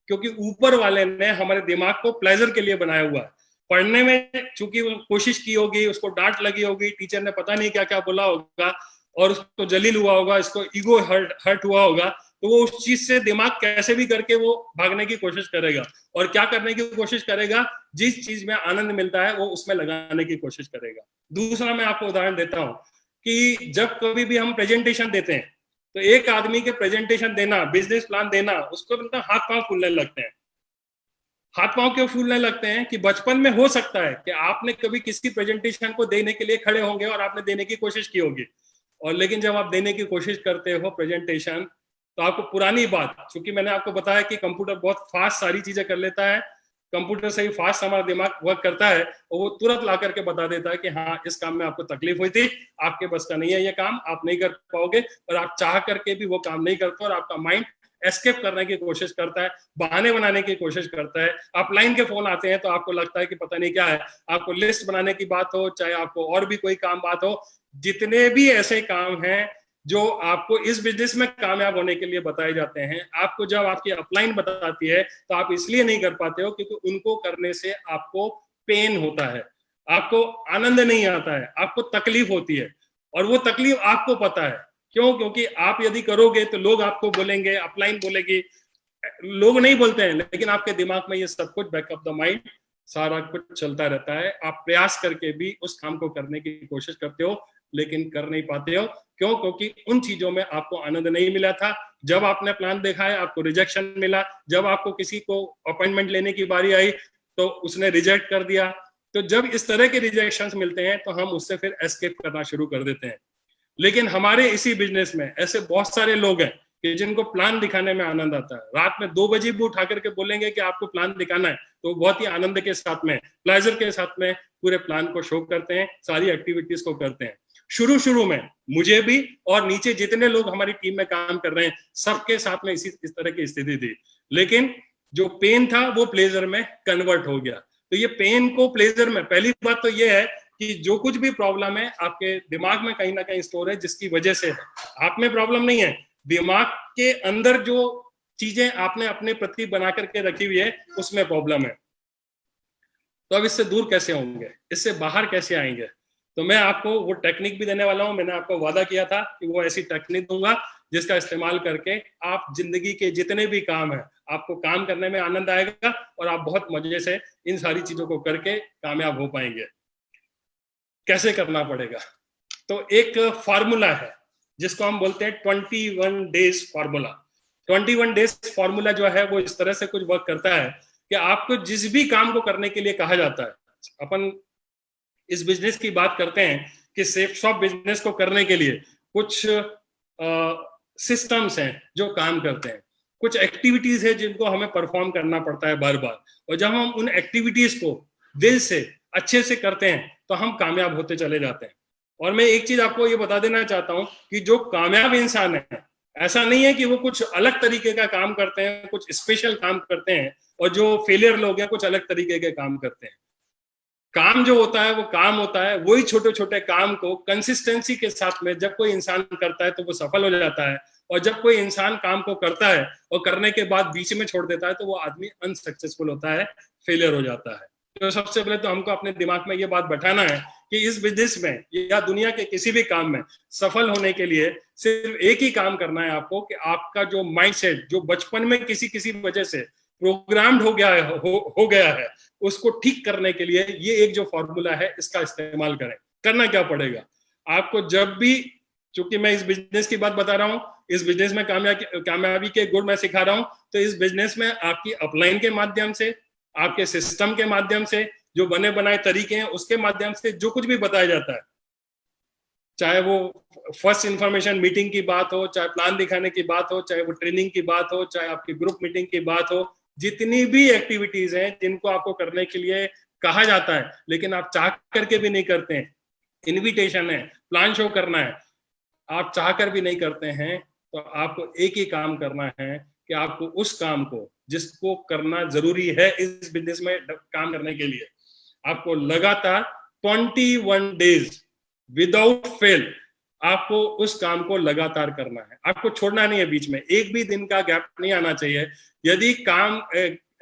क्योंकि ऊपर वाले ने हमारे दिमाग को प्लेजर के लिए बनाया हुआ है। पढ़ने में चूंकि वो कोशिश की होगी, उसको डांट लगी होगी, टीचर ने पता नहीं क्या क्या बोला होगा और उसको जलील हुआ होगा, इसको ईगो हर्ट हुआ होगा, तो वो उस चीज से दिमाग कैसे भी करके वो भागने की कोशिश करेगा। और क्या करने की कोशिश करेगा? जिस चीज में आनंद मिलता है वो उसमें लगाने की कोशिश करेगा। दूसरा मैं आपको उदाहरण देता हूं कि जब कभी भी हम प्रेजेंटेशन देते हैं, तो एक आदमी के प्रेजेंटेशन देना, बिजनेस प्लान देना, उसको मतलब हाथ पांव फूलने लगते हैं। हाथ पांव क्यों फूलने लगते हैं? कि बचपन में हो सकता है कि आपने कभी किसी प्रेजेंटेशन को देने के लिए खड़े होंगे और आपने देने की कोशिश की होगी, और लेकिन जब आप देने की कोशिश करते हो प्रेजेंटेशन, तो आपको पुरानी बात, क्योंकि मैंने आपको बताया कि कंप्यूटर बहुत फास्ट सारी चीजें कर लेता है, कंप्यूटर से ही फास्ट हमारा दिमाग वर्क करता है, और वो तुरंत ला करके बता देता है कि हाँ, इस काम में आपको तकलीफ हुई थी, आपके बस का नहीं है ये काम, आप नहीं कर पाओगे, और आप चाह करके भी वो काम नहीं करते, और आपका माइंड एस्केप करने की कोशिश करता है, बहाने बनाने की कोशिश करता है। आप लाइन के फोन आते हैं तो आपको लगता है कि पता नहीं क्या है, आपको लिस्ट बनाने की बात हो, चाहे आपको और भी कोई काम बात हो, जितने भी ऐसे काम हैं जो आपको इस बिजनेस में कामयाब होने के लिए बताए जाते हैं, आपको जब आपकी अपलाइन बताती है तो आप इसलिए नहीं कर पाते हो क्योंकि उनको करने से आपको पेन होता है, आपको आनंद नहीं आता है, आपको तकलीफ होती है, और वो तकलीफ आपको पता है। क्यों? क्योंकि आप यदि करोगे तो लोग आपको बोलेंगे, अपलाइन बोलेगी, लोग नहीं बोलते हैं, लेकिन आपके दिमाग में ये सब कुछ बैकअप द माइंड सारा कुछ चलता रहता है। आप प्रयास करके भी उस काम को करने की कोशिश करते हो, लेकिन कर नहीं पाते हो। क्यों? क्योंकि उन चीजों में आपको आनंद नहीं मिला था। जब आपने प्लान देखा है, आपको रिजेक्शन मिला। जब आपको किसी को अपॉइंटमेंट लेने की बारी आई तो उसने रिजेक्ट कर दिया, तो जब इस तरह के रिजेक्शंस मिलते हैं तो हम उससे फिर एस्केप करना शुरू कर देते हैं। लेकिन हमारे इसी बिजनेस में ऐसे बहुत सारे लोग हैं कि जिनको प्लान दिखाने में आनंद आता है। रात में 2 बजे भी उठा करके बोलेंगे कि आपको प्लान दिखाना है, तो बहुत ही आनंद के साथ में, प्लेजर के साथ में पूरे प्लान को शो करते हैं, सारी एक्टिविटीज को करते हैं। शुरू में मुझे भी और नीचे जितने लोग हमारी टीम में काम कर रहे हैं सबके साथ में इस तरह की स्थिति थी। लेकिन जो पेन था वो प्लेजर में कन्वर्ट हो गया। तो ये पेन को प्लेजर में, पहली बात तो ये है कि जो कुछ भी प्रॉब्लम है आपके दिमाग में कहीं ना कहीं स्टोर है, जिसकी वजह से है। आप में प्रॉब्लम नहीं है, दिमाग के अंदर जो चीजें आपने अपने प्रति बना करके रखी हुई है उसमें प्रॉब्लम है। तो अब इससे दूर कैसे होंगे, इससे बाहर कैसे आएंगे? तो मैं आपको वो टेक्निक भी देने वाला हूं। मैंने आपको वादा किया था कि वो ऐसी टेक्निक दूंगा जिसका इस्तेमाल करके आप जिंदगी के जितने भी काम है आपको काम करने में आनंद आएगा और आप बहुत मजे से इन सारी चीजों को करके कामयाब हो पाएंगे। कैसे करना पड़ेगा? तो एक फार्मूला है जिसको हम बोलते हैं 21 डेज फार्मूला। 21 डेज फार्मूला जो है वो इस तरह से कुछ वर्क करता है कि आपको जिस भी काम को करने के लिए कहा जाता है, अपन इस बिजनेस की बात करते हैं कि सेफ शॉप बिजनेस को करने के लिए कुछ सिस्टम्स हैं जो काम करते हैं, कुछ एक्टिविटीज है जिनको हमें परफॉर्म करना पड़ता है बार बार, और जब हम उन एक्टिविटीज को दिल से अच्छे से करते हैं तो हम कामयाब होते चले जाते हैं। और मैं एक चीज आपको ये बता देना चाहता हूं कि जो कामयाब इंसान है, ऐसा नहीं है कि वो कुछ अलग तरीके का काम करते हैं, कुछ स्पेशल काम करते हैं, और जो फेलियर लोग हैं कुछ अलग तरीके के काम करते हैं। काम जो होता है वो काम होता है, वही छोटे छोटे काम को कंसिस्टेंसी के साथ में जब कोई इंसान करता है तो वो सफल हो जाता है, और जब कोई इंसान काम को करता है और करने के बाद बीच में छोड़ देता है तो वो आदमी अनसक्सेसफुल होता है, फेलियर हो जाता है। तो सबसे पहले तो हमको अपने दिमाग में ये बात बैठाना है कि इस बिजनेस में या दुनिया के किसी भी काम में सफल होने के लिए सिर्फ एक ही काम करना है आपको, कि आपका जो माइंडसेट जो बचपन में किसी वजह से प्रोग्राम्ड हो गया है उसको ठीक करने के लिए ये एक जो फॉर्मूला है इसका इस्तेमाल करें। करना क्या पड़ेगा आपको? जब भी, चूंकि मैं इस बिजनेस की बात बता रहा हूं, इस बिजनेस में कामयाबी के गुण मैं सिखा रहा हूं, तो इस बिजनेस में आपकी अपलाइन के माध्यम से, आपके सिस्टम के माध्यम से, जो बने बनाए तरीके हैं उसके माध्यम से जो कुछ भी बताया जाता है, चाहे वो फर्स्ट इंफॉर्मेशन मीटिंग की बात हो, चाहे प्लान दिखाने की बात हो, चाहे वो ट्रेनिंग की बात हो, चाहे आपकी ग्रुप मीटिंग की बात हो, जितनी भी एक्टिविटीज हैं जिनको आपको करने के लिए कहा जाता है लेकिन आप चाह करके भी नहीं करते हैं, इनविटेशन है, प्लान शो करना है, आप चाह कर भी नहीं करते हैं, तो आपको एक ही काम करना है कि आपको उस काम को जिसको करना जरूरी है इस बिजनेस में काम करने के लिए, आपको लगातार 21 डेज विदाउट फेल आपको उस काम को लगातार करना है। आपको छोड़ना नहीं है, बीच में एक भी दिन का गैप नहीं आना चाहिए। यदि काम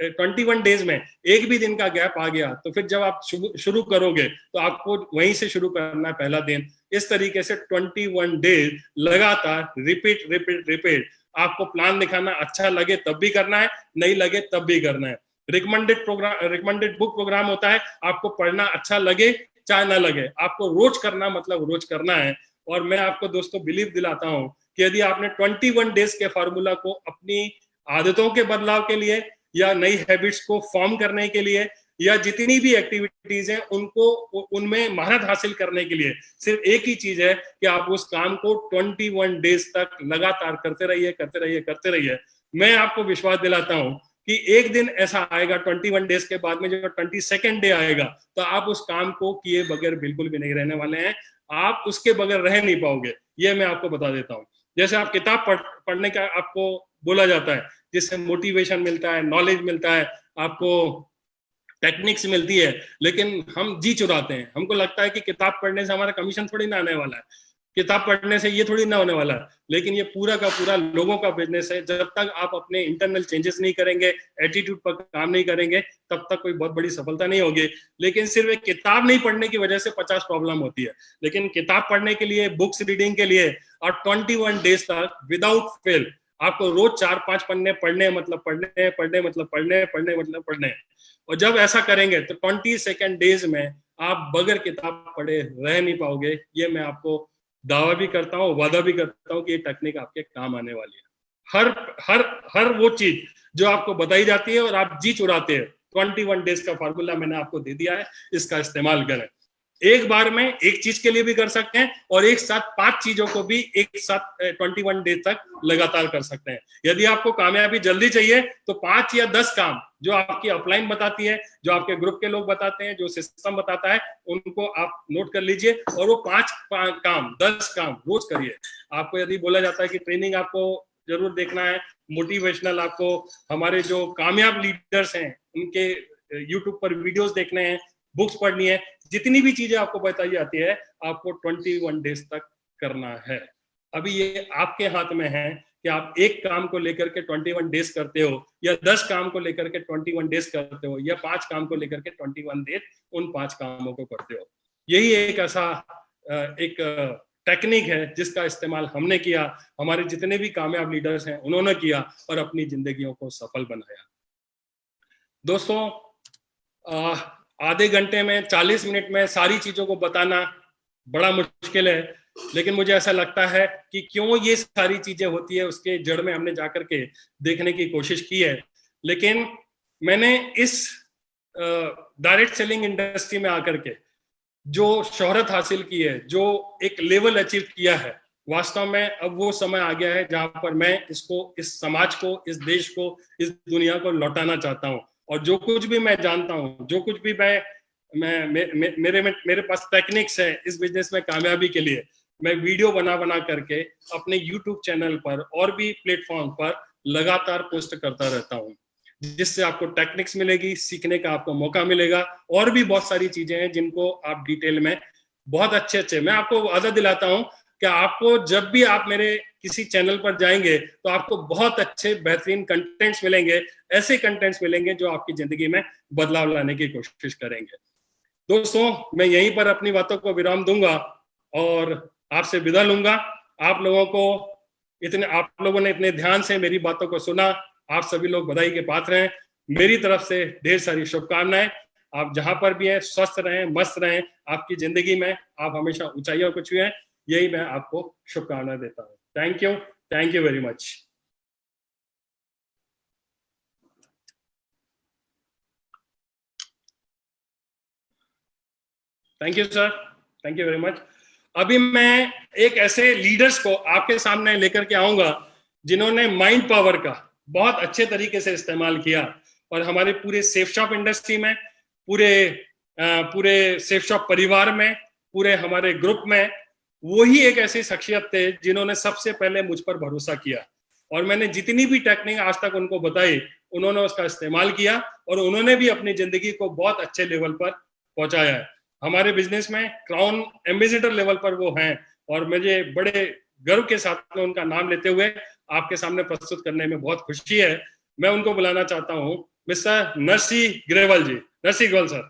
21 डेज में एक भी दिन का गैप आ गया तो फिर जब आप शुरू करोगे तो आपको वहीं से शुरू करना है, पहला दिन। इस तरीके से 21 डेज लगातार रिपीट। आपको प्लान दिखाना अच्छा लगे तब भी करना है, नहीं लगे तब भी करना है। रिकमेंडेड बुक प्रोग्राम होता है, आपको पढ़ना अच्छा लगे चाहे ना लगे, आपको रोज करना मतलब रोज करना है। और मैं आपको दोस्तों बिलीव दिलाता हूं कि यदि आपने 21 डेज के फार्मूला को अपनी आदतों के बदलाव के लिए या नई हैबिट्स को फॉर्म करने के लिए या जितनी भी एक्टिविटीज हैं उनको उनमें महारत हासिल करने के लिए सिर्फ एक ही चीज है कि आप उस काम को 21 डेज तक लगातार करते रहिए। मैं आपको विश्वास दिलाता हूं कि एक दिन ऐसा आएगा 21 डेज के बाद में, जो 22nd डे आएगा, तो आप उस काम को किए बगैर बिल्कुल भी नहीं रहने वाले हैं। आप उसके बगैर रह नहीं पाओगे, ये मैं आपको बता देता हूँ। जैसे आप किताब पढ़ने का आपको बोला जाता है, जिससे मोटिवेशन मिलता है, नॉलेज मिलता है, आपको टेक्निक्स मिलती है, लेकिन हम जी चुराते हैं। हमको लगता है कि किताब पढ़ने से हमारा कमीशन थोड़ी ना आने वाला है, किताब पढ़ने से ये थोड़ी ना होने वाला है, लेकिन ये पूरा का पूरा लोगों का बिजनेस है। जब तक आप अपने इंटरनल चेंजेस नहीं करेंगे, एटीट्यूड पर काम नहीं करेंगे, तब तक कोई बहुत बड़ी सफलता नहीं होगी। लेकिन सिर्फ एक किताब नहीं पढ़ने की वजह से 50 प्रॉब्लम होती है, लेकिन किताब पढ़ने के लिए, बुक्स रीडिंग के लिए और 21 डेज तक विदाउट फेल आपको रोज 4-5 पन्ने पढ़ने मतलब पढ़ने। और जब ऐसा करेंगे तो 22nd डेज में आप बगैर किताब पढ़े रह नहीं पाओगे। ये मैं आपको दावा भी करता हूँ, वादा भी करता हूँ कि ये टेक्निक आपके काम आने वाली है। हर वो चीज जो आपको बताई जाती है और आप जी चुराते हैं, 21 डेज का फार्मूला मैंने आपको दे दिया है, इसका इस्तेमाल करें। एक बार में एक चीज के लिए भी कर सकते हैं और एक साथ 5 चीजों को भी एक साथ 21 डेज तक लगातार कर सकते हैं। यदि आपको कामयाबी जल्दी चाहिए तो 5 या 10 काम जो आपकी अपलाइन बताती है, जो आपके ग्रुप के लोग बताते हैं, जो सिस्टम बताता है, उनको आप नोट कर लीजिए और वो 5 काम 10 काम रोज करिए। आपको यदि बोला जाता है कि ट्रेनिंग आपको जरूर देखना है, मोटिवेशनल आपको हमारे जो कामयाब लीडर्स हैं उनके यूट्यूब पर वीडियोस देखने हैं, बुक्स पढ़नी है, जितनी भी चीजें आपको बताई जाती है आपको 21 डेज तक करना है। अभी ये आपके हाथ में है कि आप एक काम को लेकर के 21 डेज करते हो या 10 काम को लेकर के 21 डेज करते हो या 5 काम को लेकर के 21 डेज उन 5 कामों को करते हो। यही एक ऐसा एक टेक्निक है जिसका इस्तेमाल हमने किया, हमारे जितने भी कामयाब लीडर्स हैं उन्होंने किया और अपनी जिंदगियों को सफल बनाया। दोस्तों, आधे घंटे में 40 मिनट में सारी चीजों को बताना बड़ा मुश्किल है, लेकिन मुझे ऐसा लगता है कि क्यों ये सारी चीजें होती है उसके जड़ में हमने जाकर के देखने की कोशिश की है। लेकिन मैंने इस डायरेक्ट सेलिंग इंडस्ट्री में आकर के जो शोहरत हासिल की है, जो एक लेवल अचीव किया है, वास्तव में अब वो समय आ गया है जहां पर मैं इसको, इस समाज को, इस देश को, इस दुनिया को लौटाना चाहता हूं। और जो कुछ भी मैं जानता हूं, जो कुछ भी मेरे पास टेक्निक्स है इस बिजनेस में कामयाबी के लिए, मैं वीडियो बना करके अपने यूट्यूब चैनल पर और भी प्लेटफॉर्म पर लगातार पोस्ट करता रहता हूं, जिससे आपको टेक्निक्स मिलेगी, सीखने का आपको मौका मिलेगा। और भी बहुत सारी चीजें हैं जिनको आप डिटेल में बहुत अच्छे मैं आपको वादा दिलाता हूं कि आपको जब भी आप मेरे किसी चैनल पर जाएंगे तो आपको बहुत अच्छे बेहतरीन कंटेंट्स मिलेंगे, ऐसे कंटेंट्स मिलेंगे जो आपकी जिंदगी में बदलाव लाने की कोशिश करेंगे। दोस्तों, मैं यहीं पर अपनी बातों को विराम दूंगा और आपसे विदा लूंगा। आप लोगों ने इतने ध्यान से मेरी बातों को सुना, आप सभी लोग बधाई के पात्र हैं। मेरी तरफ से ढेर सारी शुभकामनाएं। आप जहां पर भी हैं स्वस्थ रहें, मस्त रहें, आपकी जिंदगी में आप हमेशा ऊंचाइयों को छुएं, यही मैं आपको शुभकामनाएं देता हूं। Thank you very much. Thank you sir, thank you very much. अभी मैं एक ऐसे लीडर्स को आपके सामने लेकर के आऊंगा जिन्होंने माइंड पावर का बहुत अच्छे तरीके से इस्तेमाल किया और हमारे पूरे सेफ शॉप इंडस्ट्री में, पूरे सेफ शॉप परिवार में, पूरे हमारे ग्रुप में वही एक ऐसी शख्सियत थे जिन्होंने सबसे पहले मुझ पर भरोसा किया और मैंने जितनी भी टेक्निक आज तक उनको बताई उन्होंने उसका इस्तेमाल किया और उन्होंने भी अपनी जिंदगी को बहुत अच्छे लेवल पर पहुंचाया है। हमारे बिजनेस में क्राउन एम्बेसडर लेवल पर वो हैं और मुझे बड़े गर्व के साथ में उनका नाम लेते हुए आपके सामने प्रस्तुत करने में बहुत खुशी है। मैं उनको बुलाना चाहता हूं, mister Narsi Grewal ji. Narsi Grewal sir.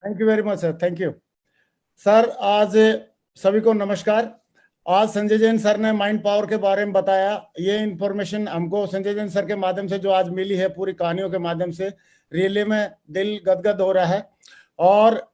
Thank you very much sir, thank you sir. आज सभी को नमस्कार। आज संजय जैन सर ने माइंड पावर के बारे में बताया। ये इंफॉर्मेशन हमको संजय जैन सर के माध्यम से जो आज मिली है, पूरी कहानियों के माध्यम से, रियली में दिल गदगद हो रहा है। और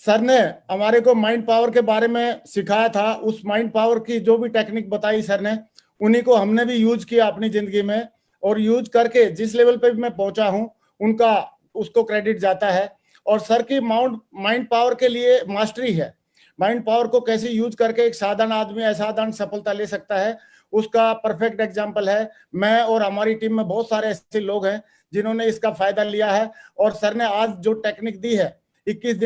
सर ने हमारे को माइंड पावर के बारे में सिखाया था। उस माइंड पावर की जो भी टेक्निक बताई सर ने, उन्हीं को हमने भी यूज किया अपनी जिंदगी में और यूज करके जिस लेवल पे भी मैं पहुंचा हूं उनका उसको क्रेडिट जाता है। और सर की माइंड पावर के लिए मास्टरी है। माइंड पावर को कैसे यूज करके एक साधारण आदमी असाधारण सफलता ले सकता है, उसका परफेक्ट एग्जाम्पल है। मैं और हमारी टीम में बहुत सारे ऐसे लोग हैं जिन्होंने इसका फायदा लिया है। और सर ने आज जो टेक्निक दी है 21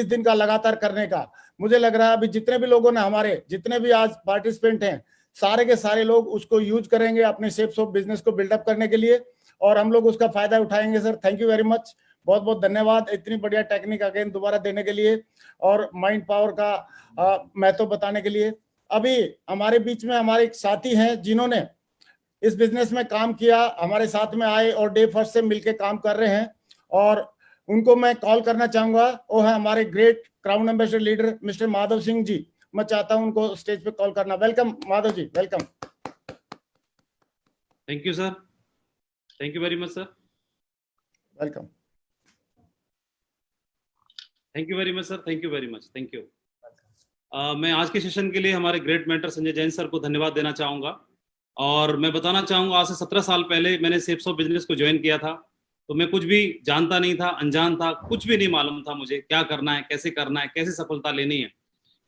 दिन का लगातार करने का, मुझे लग रहा है अभी जितने भी लोगों ने, हमारे जितने भी आज पार्टिसिपेंट हैं, सारे के सारे लोग उसको यूज करेंगे अपने सेफ शॉप बिजनेस को बिल्डअप करने के लिए और हम लोग उसका फायदा उठाएंगे। Sir thank you very much, बहुत बहुत धन्यवाद इतनी बढ़िया टेक्निक अगेन दोबारा देने के लिए और माइंड पावर का महत्व बताने के लिए। अभी हमारे बीच में हमारे एक साथी हैं जिन्होंने इस बिजनेस में काम किया, हमारे साथ में आए और डे फर्स्ट से मिलकर काम कर रहे हैं और उनको मैं कॉल करना चाहूंगा। वो है हमारे great crown ambassador leader mister Madhav Singh ji. मैं चाहता हूं उनको स्टेज पे कॉल करना। Welcome Madhav ji, welcome. Thank you sir, thank you very much sir. Welcome. Thank you very much sir, thank you very much, thank you. मैं आज के सेशन के लिए हमारे great mentor Sanjay Jain sir को धन्यवाद देना चाहूंगा। और मैं बताना चाहूंगा, आज से 17 साल पहले मैंने सेफ शॉप बिजनेस को ज्वाइन किया था। तो मैं कुछ भी जानता नहीं था, अनजान था, कुछ भी नहीं मालूम था मुझे क्या करना है, कैसे सफलता लेनी है।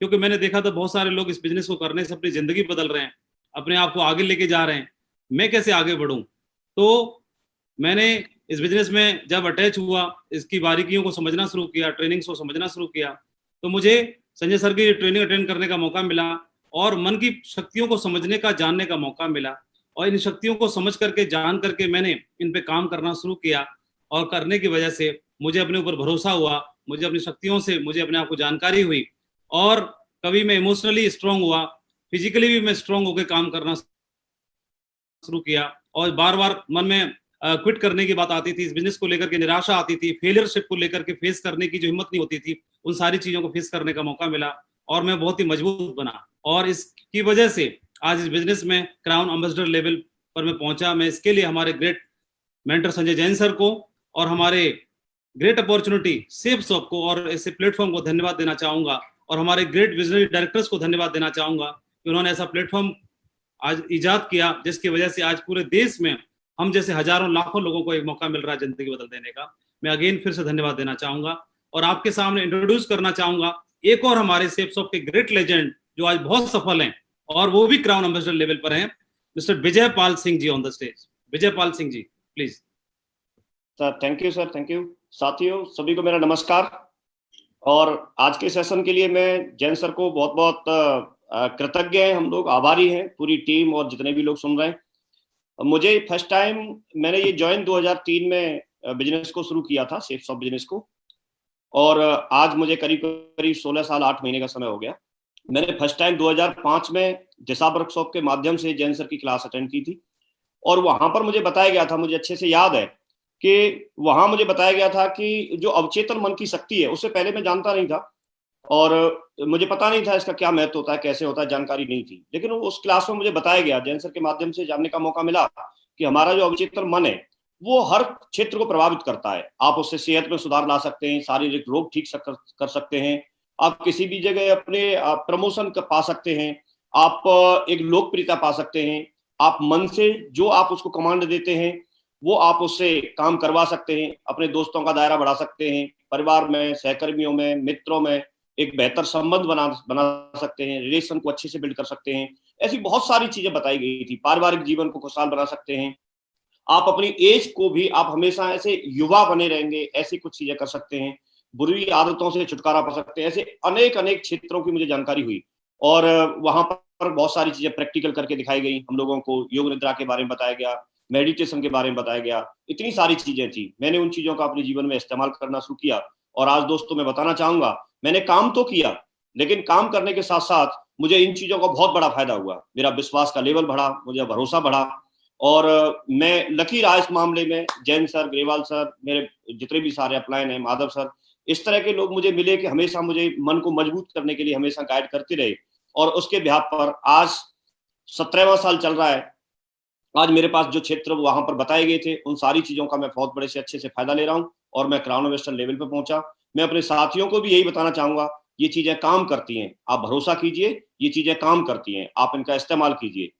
क्योंकि मैंने देखा था बहुत सारे लोग इस बिजनेस को करने से अपनी जिंदगी बदल रहे हैं, अपने आप को आगे लेके जा रहे हैं, मैं कैसे आगे बढ़ूं। तो मैंने इस बिजनेस में जब अटैच हुआ, इसकी बारीकियों को समझना शुरू किया, ट्रेनिंग्स को समझना शुरू किया, तो मुझे संजय सर की ट्रेनिंग अटेंड करने का मौका मिला और मन की शक्तियों को समझने का, जानने का मौका मिला। और इन शक्तियों को समझ करके, जान करके मैंने इन पे काम करना शुरू किया, और करने की वजह से मुझे अपने ऊपर भरोसा हुआ, मुझे अपनी शक्तियों से, मुझे अपने आप को जानकारी हुई, और कभी मैं इमोशनली स्ट्रांग हुआ, फिजिकली भी मैं स्ट्रांग होकर काम करना शुरू किया। और बार बार मन में क्विट करने की बात आती थी, इस बिजनेस को लेकर के निराशा आती थी, फेलियरशिप को लेकर के फेस करने की जो हिम्मत नहीं होती थी, उन सारी चीजों को फेस करने का मौका मिला और मैं बहुत ही मजबूत बना। और इसकी वजह से आज इस बिजनेस में क्राउन एम्बेसडर लेवल पर मैं पहुंचा। मैं इसके लिए हमारे great mentor Sanjay Jain sir को और हमारे ग्रेट अपॉर्चुनिटी सेफ शॉप को और ऐसे प्लेटफॉर्म को धन्यवाद देना चाहूंगा, और हमारे ग्रेट विजनरी डायरेक्टर्स को धन्यवाद देना चाहूंगा कि उन्होंने ऐसा प्लेटफॉर्म आज इजाद किया, जिसकी वजह से आज पूरे देश में हम जैसे हजारों लाखों लोगों को एक मौका मिल रहा है जिंदगी बदल देने का। मैं अगेन फिर से धन्यवाद देना चाहूंगा और आपके सामने इंट्रोड्यूस करना चाहूंगा एक और हमारे सेफ शॉप के ग्रेट लेजेंड जो आज बहुत सफल हैं और वो भी क्राउन एम्बेसडर लेवल पर हैं, mister Vijay Pal Singh ji on the stage. Vijay Pal Singh ji please. Sir thank you. साथियों सभी को मेरा नमस्कार। और आज के सेशन के लिए मैं जैन सर को बहुत बहुत कृतज्ञ हैं, हम लोग आभारी हैं, पूरी टीम और जितने भी लोग सुन रहे हैं। मुझे फर्स्ट टाइम मैंने ये ज्वाइन 2003 में बिजनेस को शुरू किया था, सेफ शॉप बिजनेस को, और आज मुझे करीब करीब 16 साल 8 महीने का समय हो गया। मैंने फर्स्ट टाइम 2005 में दिशा वर्कशॉप के माध्यम से जैन सर की क्लास अटेंड की थी, और वहां पर मुझे बताया गया था, मुझे अच्छे से याद है कि वहां मुझे बताया गया था कि जो अवचेतन मन की शक्ति है, उससे पहले मैं जानता नहीं था और मुझे पता नहीं था इसका क्या महत्व होता है, कैसे होता है, जानकारी नहीं थी। लेकिन उस क्लास में मुझे बताया गया, जैन सर के माध्यम से जानने का मौका मिला कि हमारा जो अवचेतन मन है वो हर क्षेत्र को प्रभावित करता है। आप उससे सेहत में सुधार ला सकते हैं, शारीरिक रोग ठीक कर सकते हैं, आप किसी भी जगह अपने प्रमोशन पा सकते हैं, आप एक लोकप्रियता पा सकते हैं, आप मन से जो आप उसको कमांड देते हैं वो आप उससे काम करवा सकते हैं, अपने दोस्तों का दायरा बढ़ा सकते हैं, परिवार में, सहकर्मियों में, मित्रों में एक बेहतर संबंध बना सकते हैं, रिलेशन को अच्छे से बिल्ड कर सकते हैं। ऐसी बहुत सारी चीजें बताई गई थी। पारिवारिक जीवन को खुशहाल बना सकते हैं, आप अपनी एज को भी, आप हमेशा ऐसे युवा बने रहेंगे, ऐसी कुछ चीजें कर सकते हैं, बुरी आदतों से छुटकारा पा सकते हैं। ऐसे अनेक अनेक क्षेत्रों की मुझे जानकारी हुई और वहां पर बहुत सारी चीजें प्रैक्टिकल करके दिखाई गई। हम लोगों को योग निद्रा के बारे में बताया गया, मेडिटेशन के बारे में बताया गया, इतनी सारी चीजें थी। मैंने उन चीजों का अपने जीवन में इस्तेमाल करना शुरू किया और आज दोस्तों मैं बताना चाहूंगा, मैंने काम तो किया, लेकिन काम करने के साथ साथ मुझे इन चीजों का बहुत बड़ा फायदा हुआ। मेरा विश्वास का लेवल बढ़ा, मुझे भरोसा बढ़ा, और मैं लकी रहा इस मामले में। जैन सर, ग्रेवाल सर, मेरे जितने भी सारे अपलाइन हैं, माधव सर, इस तरह के लोग मुझे मिले कि हमेशा मुझे मन को मजबूत करने के लिए हमेशा गाइड करते रहे, और उसके बिहाफ पर आज 17वां साल चल रहा है। आज मेरे पास जो क्षेत्र वहां पर बताए गए थे, उन सारी चीजों का मैं बहुत बड़े से अच्छे से फायदा ले रहा हूं और मैं क्राउन एम्बेसडर लेवल पे पहुंचा। मैं अपने साथियों को भी यही बताना चाहूंगा, ये चीजें काम करती हैं, आप भरोसा कीजिए, ये चीजें काम करती हैं, आप इनका इस्तेमाल कीजिए।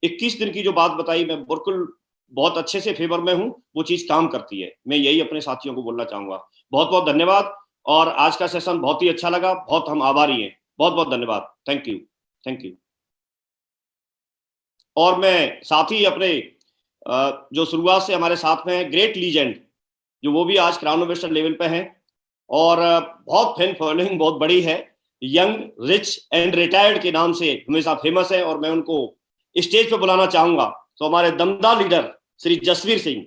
21 दिन की जो बात बताई, मैं बिल्कुल बहुत अच्छे से फेवर में हूं, वो चीज काम करती है। मैं यही अपने साथियों को बोलना चाहूंगा। बहुत बहुत धन्यवाद, और आज का सेशन बहुत ही अच्छा लगा, बहुत हम आभारी हैं। बहुत बहुत धन्यवाद, थैंक यू। और मैं साथ ही अपने जो शुरुआत से हमारे साथ में है ग्रेट लीजेंड, जो वो भी आज क्राउन एम्बेसडर लेवल पे हैं और बहुत फैन फॉलोइंग बहुत बड़ी है, यंग रिच एंड रिटायर्ड के नाम से हमेशा फेमस है, और मैं उनको स्टेज पे बुलाना चाहूंगा। तो हमारे दमदार लीडर श्री जसवीर सिंह,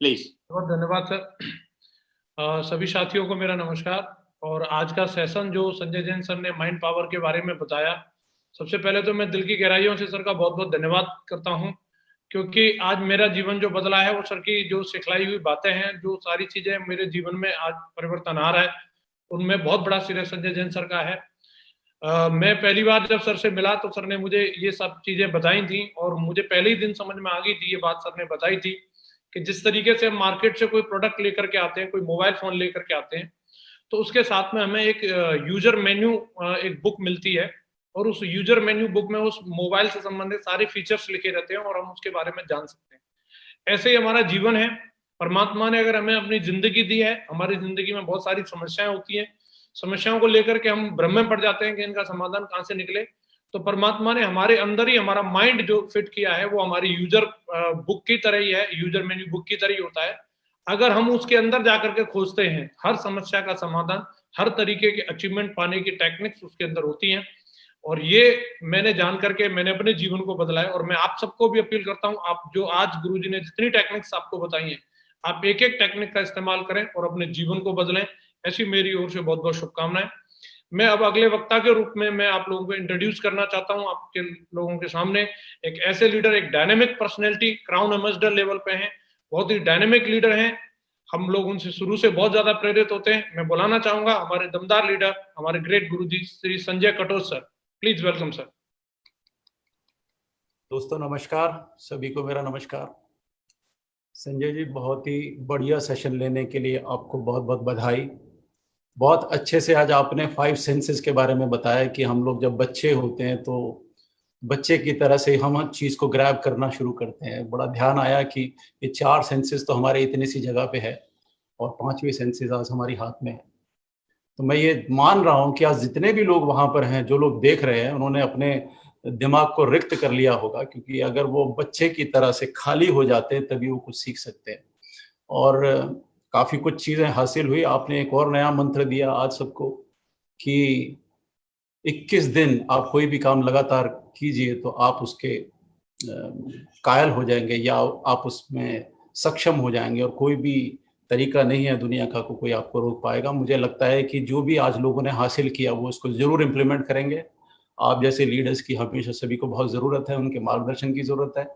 प्लीज। बहुत धन्यवाद सर। सभी साथियों को मेरा नमस्कार। और आज का सेशन जो संजय जैन सर ने माइंड पावर के बारे में बताया, सबसे पहले तो मैं दिल की गहराइयों से सर का बहुत बहुत धन्यवाद करता हूं, क्योंकि आज मेरा जीवन जो बदला है वो सर की जो सिखलाई हुई बातें हैं, जो सारी चीजें मेरे जीवन में आज परिवर्तन आ रहा है, उनमें बहुत बड़ा श्रेय संजय जैन सर का है। मैं पहली बार जब सर से मिला तो सर ने मुझे ये सब चीजें बताई थी, और मुझे पहले ही दिन समझ में आ गई थी, ये बात सर ने बताई थी कि जिस तरीके से मार्केट से कोई प्रोडक्ट लेकर के आते हैं, कोई मोबाइल फोन लेकर के आते हैं, तो उसके साथ में हमें एक यूजर मेन्यू एक बुक मिलती है, और उस यूजर मेन्यू बुक में उस मोबाइल से संबंधित सारे फीचर्स लिखे रहते हैं और हम उसके बारे में जान सकते हैं। ऐसे ही हमारा जीवन है, परमात्मा ने अगर हमें अपनी जिंदगी दी है, हमारी जिंदगी में बहुत सारी समस्याएं होती हैं, समस्याओं को लेकर के हम भ्रम में पड़ जाते हैं कि इनका समाधान कहाँ से निकले। तो परमात्मा ने हमारे अंदर ही हमारा माइंड जो फिट किया है वो हमारी यूजर बुक की तरह ही है, यूजर मेन्यू बुक की तरह ही होता है। अगर हम उसके अंदर जाकर के खोजते हैं, हर समस्या का समाधान, हर तरीके के अचीवमेंट पाने की टेक्निक्स उसके अंदर होती हैं। और ये मैंने जान करके मैंने अपने जीवन को बदला है। और मैं आप सबको भी अपील करता हूँ, आप जो आज गुरुजी ने जितनी टेक्निक्स आपको बताई हैं, आप एक एक टेक्निक का इस्तेमाल करें और अपने जीवन को बदलें। ऐसी मेरी ओर से बहुत बहुत शुभकामनाएं। मैं अब अगले वक्ता के रूप में मैं आप लोगों को इंट्रोड्यूस करना चाहता हूं आपके लोगों के सामने एक ऐसे लीडर, एक dynamic personality, crown ambassador level पे हैं, बहुत ही डायनेमिक लीडर हैं। हम लोग उनसे शुरू से बहुत ज्यादा प्रेरित होते हैं। मैं बुलाना चाहूंगा हमारे दमदार लीडर, हमारे great Guruji Shri Sanjay Katoch sir. Please welcome sir. दोस्तों नमस्कार, सभी को मेरा नमस्कार। संजय जी, बहुत ही बढ़िया सेशन लेने के लिए आपको बहुत बहुत बधाई। बहुत अच्छे से आज आपने 5 सेंसेस के बारे में बताया कि हम लोग जब बच्चे होते हैं तो बच्चे की तरह से हम हर चीज़ को ग्रैब करना शुरू करते हैं। बड़ा ध्यान आया कि ये 4 सेंसेस तो हमारे इतनी सी जगह पे है और 5वीं सेंसेस आज हमारी हाथ में है। तो मैं ये मान रहा हूँ कि आज जितने भी लोग वहाँ पर हैं, जो लोग देख रहे हैं, उन्होंने अपने दिमाग को रिक्त कर लिया होगा, क्योंकि अगर वो बच्चे की तरह से खाली हो जाते हैं तभी वो कुछ सीख सकते हैं। और काफ़ी कुछ चीज़ें हासिल हुई। आपने एक और नया मंत्र दिया आज सबको कि 21 दिन आप कोई भी काम लगातार कीजिए तो आप उसके कायल हो जाएंगे या आप उसमें सक्षम हो जाएंगे, और कोई भी तरीका नहीं है दुनिया का कोई आपको रोक पाएगा। मुझे लगता है कि जो भी आज लोगों ने हासिल किया वो उसको ज़रूर इम्प्लीमेंट करेंगे। आप जैसे लीडर्स की हमेशा सभी को बहुत ज़रूरत है, उनके मार्गदर्शन की ज़रूरत है।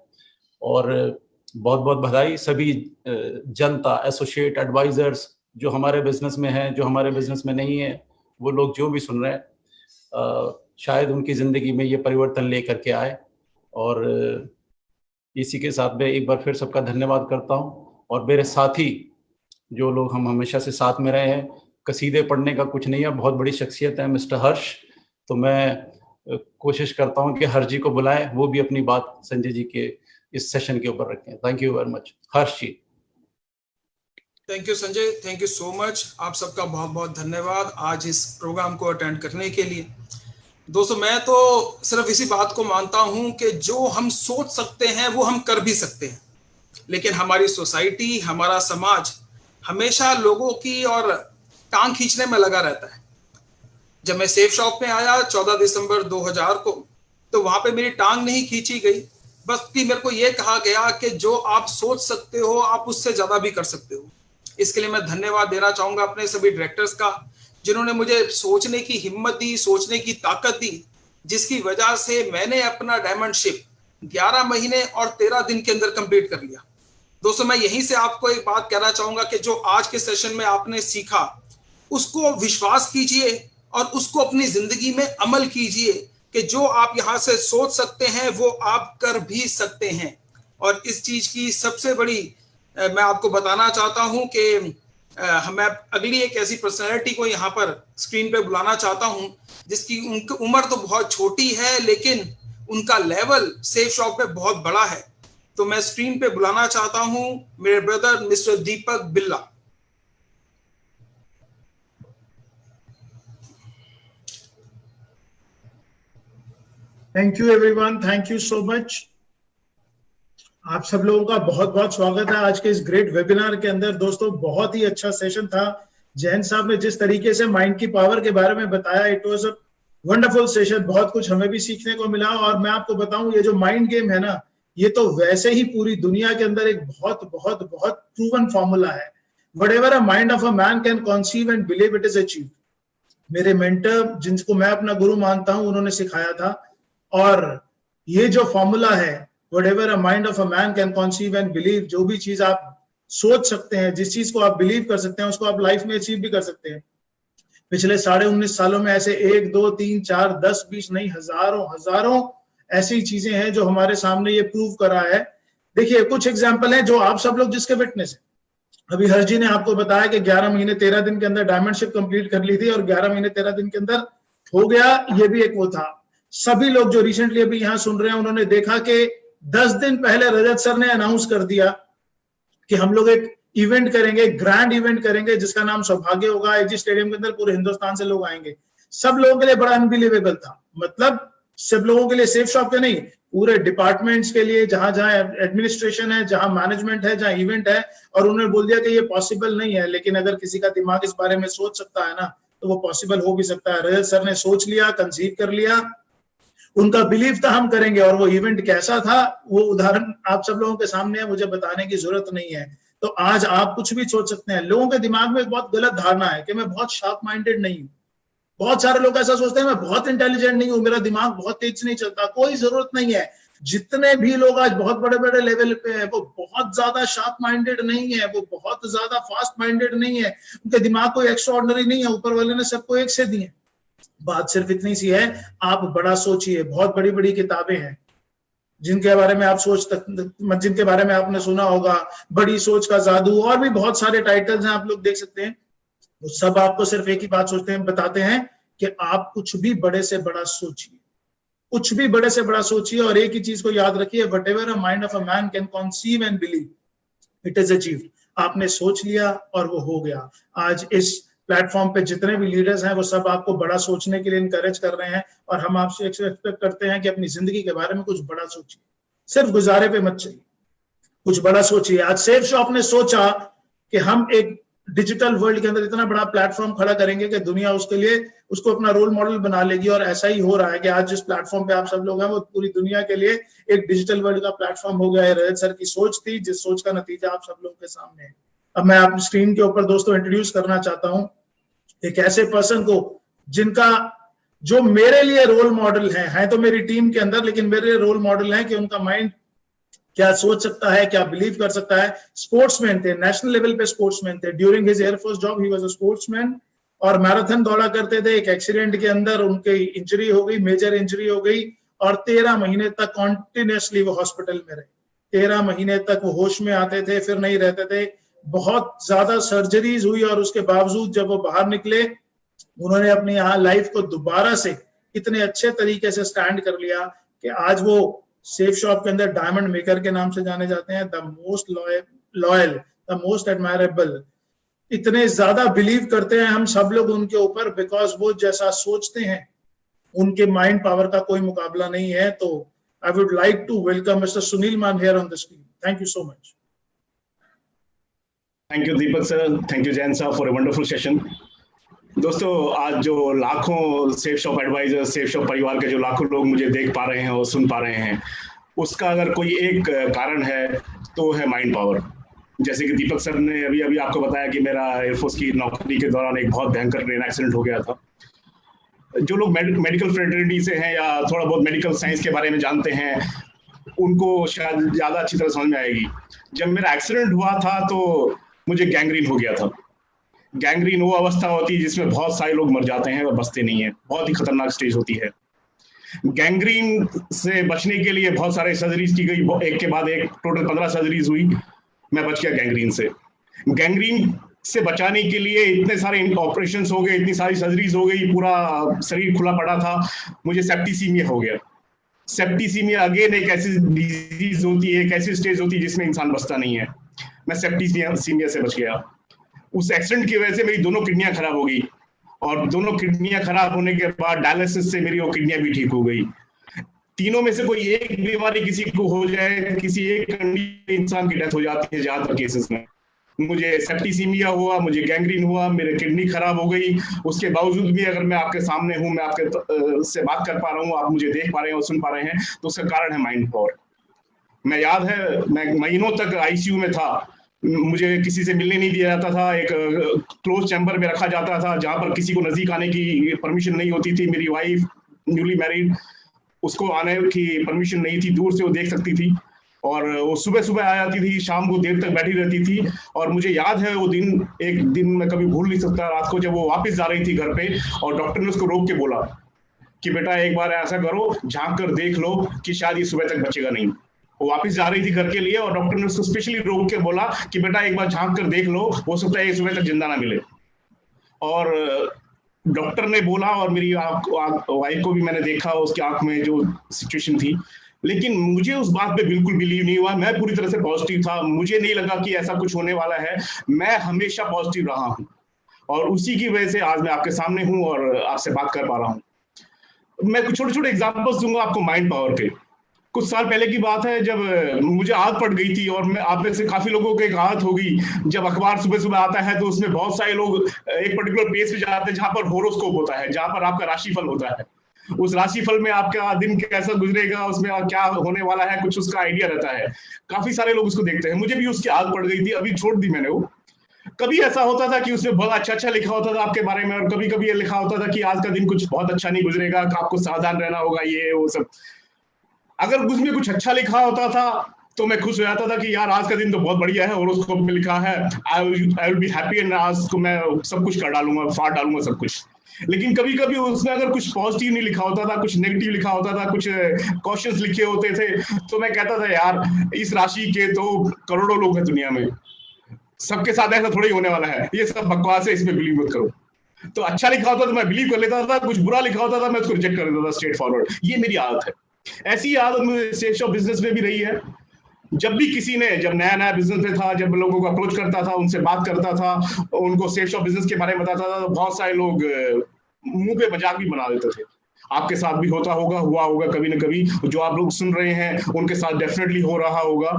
और बहुत बहुत बधाई सभी जनता, एसोसिएट, एडवाइजर्स जो हमारे बिजनेस में हैं, जो हमारे बिजनेस में नहीं है, वो लोग जो भी सुन रहे हैं, शायद उनकी ज़िंदगी में ये परिवर्तन लेकर के आए। और इसी के साथ मैं एक बार फिर सबका धन्यवाद करता हूँ। और मेरे साथी जो लोग हम हमेशा से साथ में रहे हैं, कसीदे पढ़ने का कुछ नहीं है, बहुत बड़ी शख्सियत है मिस्टर हर्ष। तो मैं कोशिश करता हूँ कि हर्ष जी को बुलाएं, वो भी अपनी बात संजय जी के इस सेशन के ऊपर रखें। Thank you very much Harsh ji. Thank you Sanjay, thank you so much. आप सबका बहुत बहुत धन्यवाद आज इस प्रोग्राम को अटेंड करने के लिए। दोस्तों, मैं तो सिर्फ इसी बात को मानता हूं कि जो हम सोच सकते हैं वो हम कर भी सकते हैं, लेकिन हमारी सोसाइटी, हमारा समाज हमेशा लोगों की और टांग खींचने में लगा रहता है। जब मैं सेफ शॉप में आया 14 दिसंबर 2000 को, तो वहां पे मेरी टांग नहीं खींची गई, बस कि मेरे को ये कहा गया कि जो आप सोच सकते हो आप उससे ज्यादा भी कर सकते हो। इसके लिए मैं धन्यवाद देना चाहूंगा अपने सभी डायरेक्टर्स का, जिन्होंने मुझे सोचने की हिम्मत दी, सोचने की ताकत दी, जिसकी वजह से मैंने अपना डायमंडशिप 11 महीने और 13 दिन के अंदर कंप्लीट कर लिया। दोस्तों, मैं यहीं से आपको एक बात कहना चाहूंगा कि जो आज के सेशन में आपने सीखा उसको विश्वास कीजिए और उसको अपनी जिंदगी में अमल कीजिए कि जो आप यहाँ से सोच सकते हैं वो आप कर भी सकते हैं। और इस चीज की सबसे बड़ी मैं आपको बताना चाहता हूं कि मैं अगली एक ऐसी पर्सनैलिटी को यहाँ पर स्क्रीन पे बुलाना चाहता हूं जिसकी उनकी उम्र तो बहुत छोटी है लेकिन उनका लेवल सेफ शॉप में बहुत बड़ा है। तो मैं स्क्रीन पे बुलाना चाहता हूं मेरे ब्रदर मिस्टर दीपक बिल्ला। Thank you everyone, thank you so much. आप सब लोगों का बहुत बहुत स्वागत है आज के इस ग्रेट वेबिनार के अंदर। दोस्तों, बहुत ही अच्छा सेशन था। जैन साहब ने जिस तरीके से माइंड की पावर के बारे में बताया, it was a wonderful session. बहुत कुछ हमें भी सीखने को मिला। और मैं आपको बताऊं, ये जो माइंड गेम है ना, ये तो वैसे ही पूरी दुनिया के अंदर एक बहुत बहुत बहुत प्रूवन फॉर्मूला है। Whatever a mind of a man can conceive and believe it is achieved. मेरे मेंटर, जिनको मैं अपना गुरु मानता हूं, उन्होंने सिखाया था। और ये जो फॉर्मूला है, whatever a mind of a man can conceive and believe, जो भी चीज आप सोच सकते हैं, जिस चीज को आप बिलीव कर सकते हैं, उसको आप लाइफ में अचीव भी कर सकते हैं। पिछले 19.5 सालों में ऐसे 1, 2, 3, 4, 10, 20 नहीं, हजारों ऐसी चीजें हैं जो हमारे सामने ये प्रूव करा है। देखिए, कुछ एग्जाम्पल है जो आप सब लोग जिसके विटनेस है। अभी हर्ष जी ने आपको बताया कि 11 महीने 13 दिन के अंदर डायमंडशिप कंप्लीट कर ली थी और 11 महीने 13 दिन के अंदर हो गया। ये भी एक वो था। सभी लोग जो रिसेंटली अभी यहाँ सुन रहे हैं, उन्होंने देखा कि 10 दिन पहले रजत सर ने अनाउंस कर दिया कि हम लोग एक इवेंट करेंगे, ग्रैंड इवेंट करेंगे जिसका नाम सौभाग्य होगा। एजी स्टेडियम के अंदर पूरे हिंदुस्तान से लोग आएंगे। सब लोगों के लिए बड़ा अनबिलीवेबल था, मतलब सब लोगों के लिए, सेफ शॉप के नहीं, पूरे डिपार्टमेंट्स के लिए, जहां जहां एडमिनिस्ट्रेशन है, जहां मैनेजमेंट है, जहां इवेंट है, और उन्होंने बोल दिया कि ये पॉसिबल नहीं है। लेकिन अगर किसी का दिमाग इस बारे में सोच सकता है ना, तो वो पॉसिबल हो भी सकता है। रजत सर ने सोच लिया, कंसीव कर लिया, उनका बिलीफ था हम करेंगे, और वो इवेंट कैसा था वो उदाहरण आप सब लोगों के सामने है, मुझे बताने की जरूरत नहीं है। तो आज आप कुछ भी सोच सकते हैं। लोगों के दिमाग में एक बहुत गलत धारणा है कि मैं बहुत शार्प माइंडेड नहीं हूं। बहुत सारे लोग ऐसा सोचते हैं मैं बहुत इंटेलिजेंट नहीं हूं, मेरा दिमाग बहुत तेज नहीं चलता। कोई जरूरत नहीं है। जितने भी लोग आज बहुत बड़े बड़े लेवल पे हैं, वो बहुत ज्यादा शार्प माइंडेड नहीं है, वो बहुत ज्यादा फास्ट माइंडेड नहीं है, उनके दिमाग कोई एक्स्ट्राऑर्डिनरी नहीं है। ऊपर वाले ने सबको एक से दिए। बात सिर्फ इतनी सी है, आप बड़ा सोचिए। बहुत बड़ी बड़ी किताबें हैं जिनके बारे में आप जिनके बारे में आपने सुना होगा, बड़ी सोच का जादू, और भी बहुत सारे टाइटल्स हैं, आप लोग देख सकते हैं। वो सब आपको सिर्फ एक ही बात बताते हैं कि आप कुछ भी बड़े से बड़ा सोचिए, कुछ भी बड़े से बड़ा सोचिए, और एक ही चीज को याद रखिए, whatever a mind of a man can conceive and believe, it is achieved. आपने सोच लिया और वो हो गया। आज इस प्लेटफॉर्म पे जितने भी लीडर्स हैं वो सब आपको बड़ा सोचने के लिए इनकरेज कर रहे हैं, और हम आपसे एक्सपेक्ट करते हैं कि अपनी जिंदगी के बारे में कुछ बड़ा सोचिए। सिर्फ गुजारे पे मत चलिए, कुछ बड़ा सोचिए। आज सेफ शॉप ने सोचा कि हम एक डिजिटल वर्ल्ड के अंदर इतना बड़ा प्लेटफॉर्म खड़ा करेंगे कि दुनिया उसके लिए उसको अपना रोल मॉडल बना लेगी, और ऐसा ही हो रहा है कि आज जिस प्लेटफॉर्म पे आप सब लोग हैं वो पूरी दुनिया के लिए एक डिजिटल वर्ल्ड का प्लेटफॉर्म हो गया है। रजत सर की सोच थी, जिस सोच का नतीजा आप सब लोगों के सामने है। अब मैं आप स्क्रीन के ऊपर दोस्तों इंट्रोड्यूस करना चाहता हूं एक ऐसे पर्सन को जो मेरे लिए रोल मॉडल है तो मेरी टीम के अंदर, लेकिन मेरे रोल मॉडल है कि उनका माइंड क्या सोच सकता है, क्या बिलीव कर सकता है। स्पोर्ट्समैन थे, नेशनल लेवल पे स्पोर्ट्समैन थे। During his air force job he was a sportsman, और मैराथन दौड़ा करते थे। एक एक्सीडेंट के अंदर उनकी इंजरी हो गई, मेजर इंजरी हो गई, और 13 महीने तक कॉन्टिन्यूसली वो हॉस्पिटल में रहे। 13 महीने तक वो होश में आते थे, फिर नहीं रहते थे। बहुत ज्यादा सर्जरीज हुई, और उसके बावजूद जब वो बाहर निकले, उन्होंने अपनी यहाँ लाइफ को दोबारा से इतने अच्छे तरीके से स्टैंड कर लिया कि आज वो सेफ शॉप के अंदर डायमंड मेकर के नाम से जाने जाते हैं। The most loyal, the most admirable. इतने ज्यादा बिलीव करते हैं हम सब लोग उनके ऊपर, बिकॉज वो जैसा सोचते हैं उनके माइंड पावर का कोई मुकाबला नहीं है। तो I would like to welcome mister Sunil Maan here on the screen. Thank you so much. Thank you Deepak sir, thank you Jain sahab for a wonderful session. दोस्तों, आज जो लाखों Safe Shop adviser, Safe Shop परिवार के जो लाखों लोग मुझे देख पा रहे हैं और सुन पा रहे हैं, उसका अगर कोई एक कारण है तो है माइंड पावर। जैसे कि दीपक सर ने अभी अभी आपको बताया कि मेरा एयरफोर्स की नौकरी के दौरान एक बहुत भयंकर ट्रेन एक्सीडेंट हो गया था। जो लोग मेडिकल फ्रेटर्निटी से हैं या थोड़ा बहुत मेडिकल साइंस के बारे में जानते हैं, उनको शायद ज़्यादा अच्छी तरह समझ में आएगी। जब मेरा एक्सीडेंट हुआ था तो मुझे गैंग्रीन हो गया था। गैंग्रीन वो अवस्था होती है जिसमें बहुत सारे लोग मर जाते हैं और बचते नहीं है। बहुत ही खतरनाक स्टेज होती है। गैंग्रीन से बचने के लिए बहुत सारे सर्जरीज की गई, एक के बाद एक, टोटल 15 सर्जरीज हुई। मैं बच गया गैंग्रीन से। गैंग्रीन से बचाने के लिए इतने सारे ऑपरेशंस हो गए, इतनी सारी सर्जरीज हो गई, पूरा शरीर खुला पड़ा था। मुझे सेप्टिसीमिया हो गया। सेप्टिसीमिया अगेन एक ऐसी डिजीज होती है, एक ऐसी स्टेज होती है जिसमें इंसान बचता नहीं है। मैं सेप्टिसीमिया से बच गया। उस एक्सीडेंट की वजह से मेरी दोनों किडनियां खराब हो गई, और दोनों किडनियां खराब होने के बाद डायलिसिस से मेरी वो किडनियां भी ठीक हो गई। तीनों में से कोई एक बीमारी किसी को हो जाए, किसी एक इंसान की डेथ हो जाती है। ज्यादातर केसेस में मुझे सेप्टिसीमिया हुआ, मुझे गैंग्रीन हुआ, मेरी किडनी खराब हो गई। उसके बावजूद भी अगर मैं आपके सामने हूँ, मैं आपके से बात कर पा रहा हूँ, आप मुझे देख पा रहे हैं और सुन पा रहे हैं, तो उसका कारण है माइंड पावर। मैं याद है, मैं महीनों तक आईसीयू में था। मुझे किसी से मिलने नहीं दिया जाता था। एक क्लोज चैम्बर में रखा जाता था जहां पर किसी को नजदीक आने की परमिशन नहीं होती थी। मेरी वाइफ न्यूली मैरिड, उसको आने की परमिशन नहीं थी, दूर से वो देख सकती थी, और वो सुबह सुबह आ जाती थी, शाम को देर तक बैठी रहती थी। और मुझे याद है वो दिन, एक दिन मैं कभी भूल नहीं सकता, रात को जब वो वापस जा रही थी घर पे, और डॉक्टर ने उसको रोक के बोला कि बेटा एक बार ऐसा करो, झांक कर देख लो कि शायद ये सुबह तक बचेगा नहीं। वो वापस जा रही थी घर के लिए, और डॉक्टर ने उसको स्पेशली रोक के बोला कि बेटा एक बार झांक कर देख लो, हो सकता है ये सुबह तक जिंदा ना मिले। और डॉक्टर ने बोला, और मेरी वाइफ को भी मैंने देखा, उसकी आंख में जो सिचुएशन थी, लेकिन मुझे उस बात पे बिल्कुल बिलीव नहीं हुआ। मैं पूरी तरह से पॉजिटिव था, मुझे नहीं लगा कि ऐसा कुछ होने वाला है। मैं हमेशा पॉजिटिव रहा हूं और उसी की वजह से आज मैं आपके सामने हूं और आपसे बात कर पा रहा हूं। मैं कुछ छोटे छोटे एग्जांपल्स दूंगा आपको माइंड पावर के। कुछ साल पहले की बात है जब मुझे आदत पड़ गई थी, और मैं आप में से काफी लोगों को एक आदत होगी, जब अखबार सुबह सुबह आता है तो उसमें बहुत सारे लोग एक पर्टिकुलर पेज पे जाते हैं जहां पर होरोस्कोप होता है, जहां पर आपका राशिफल होता है। उस राशिफल में आपका दिन कैसा गुजरेगा, उसमें क्या होने वाला है, कुछ उसका आइडिया रहता है। काफी सारे लोग उसको देखते हैं, मुझे भी उसकी आदत पड़ गई थी, अभी छोड़ दी मैंने वो। कभी ऐसा होता था कि उसमें बहुत अच्छा अच्छा लिखा होता था आपके बारे में, और कभी कभी ये लिखा होता था कि आज का दिन कुछ बहुत अच्छा नहीं गुजरेगा, आपको सावधान रहना होगा, ये वो सब। अगर उसमें कुछ अच्छा लिखा होता था तो मैं खुश हो जाता था कि यार आज का दिन तो बहुत बढ़िया है, और उसको में लिखा है I will be happy, and आज को मैं सब कुछ कर डालूंगा, फाड़ डालूंगा सब कुछ। लेकिन कभी कभी उसमें अगर कुछ पॉजिटिव नहीं लिखा होता था, कुछ नेगेटिव लिखा होता था, कुछ क्वेश्चंस लिखे होते थे, तो मैं कहता था यार इस राशि के तो करोड़ों लोग हैं दुनिया में, सबके साथ ऐसा थोड़ा ही होने वाला है, ये सब बकवास है, इसमें बिलीव मत करो। तो अच्छा लिखा होता तो मैं बिलीव कर लेता था, कुछ बुरा लिखा होता था मैं उसको रिजेक्ट कर देता था स्ट्रेट फॉरवर्ड। ये मेरी आदत है। ऐसी आदत मुझे सेल्स ऑफ बिजनेस में भी रही है। जब भी किसी ने, जब नया नया बिजनेस में था, जब लोगों को अप्रोच करता था, उनसे बात करता था, उनको सेल्स ऑफ बिजनेस के बारे में बताता था, तो बहुत सारे लोग मुंह पे मजाक भी बना देते थे। आपके साथ भी होता होगा, हुआ होगा कभी ना कभी, जो आप लोग सुन रहे हैं उनके साथ डेफिनेटली हो रहा होगा।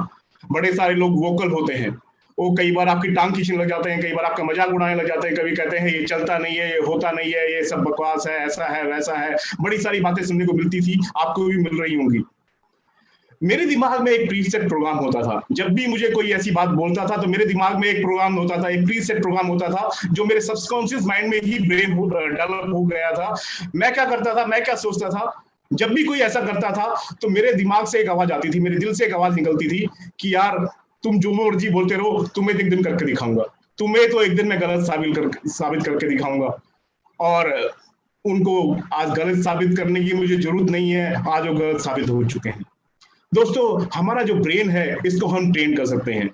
बड़े सारे लोग वोकल होते हैं, वो कई बार आपकी टांग खींचने लग जाते हैं, कई बार आपका मजाक उड़ाने लग जाते हैं, कभी कहते हैं ये चलता नहीं है, ये होता नहीं है, ये सब बकवास है, ऐसा है वैसा है। बड़ी सारी बातें सुनने को मिलती थी, आपको भी मिल रही होंगी। मेरे दिमाग में एक प्रीसेट प्रोग्राम होता था। जब भी मुझे कोई ऐसी बात बोलता था तो मेरे दिमाग में एक प्रोग्राम होता था, एक प्रीसेट प्रोग्राम होता था, जो मेरे सबकॉन्शियस माइंड में ही ब्रेन डेवलप हो गया था। मैं क्या करता था, मैं क्या सोचता था, जब भी कोई ऐसा करता था तो मेरे दिमाग से एक आवाज आती थी, मेरे दिल से एक आवाज निकलती थी कि यार तुम जो मर्जी बोलते रहो, तुम्हें एक दिन करके दिखाऊंगा, तुम्हें तो एक दिन मैं गलत साबित करके दिखाऊंगा। और उनको आज गलत साबित करने की मुझे जरूरत नहीं है, आज वो गलत साबित हो चुके हैं। दोस्तों, हमारा जो ब्रेन है इसको हम ट्रेन कर सकते हैं,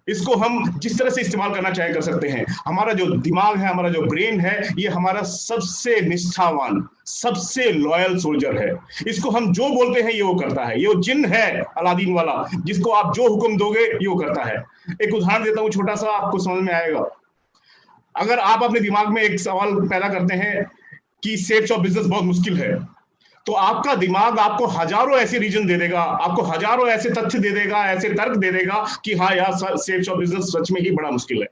इसको हम जिस तरह से इस्तेमाल करना चाहे कर सकते हैं। हमारा जो दिमाग है, हमारा जो ब्रेन है, ये हमारा सबसे निष्ठावान, सबसे लॉयल सोल्जर है। इसको हम जो बोलते हैं ये वो करता है। ये वो जिन है अलादीन वाला, जिसको आप जो हुक्म दोगे ये वो करता है। एक उदाहरण देता हूं छोटा सा, आपको समझ में आएगा। अगर आप अपने दिमाग में एक सवाल पैदा करते हैं कि सेल्स ऑफ बिजनेस बहुत मुश्किल है, तो आपका दिमाग आपको हजारों ऐसे रीजन दे देगा, आपको हजारों ऐसे तथ्य दे देगा, ऐसे तर्क दे देगा कि हाँ यार सेल्स ऑफ बिजनेस सच में ही बड़ा मुश्किल है।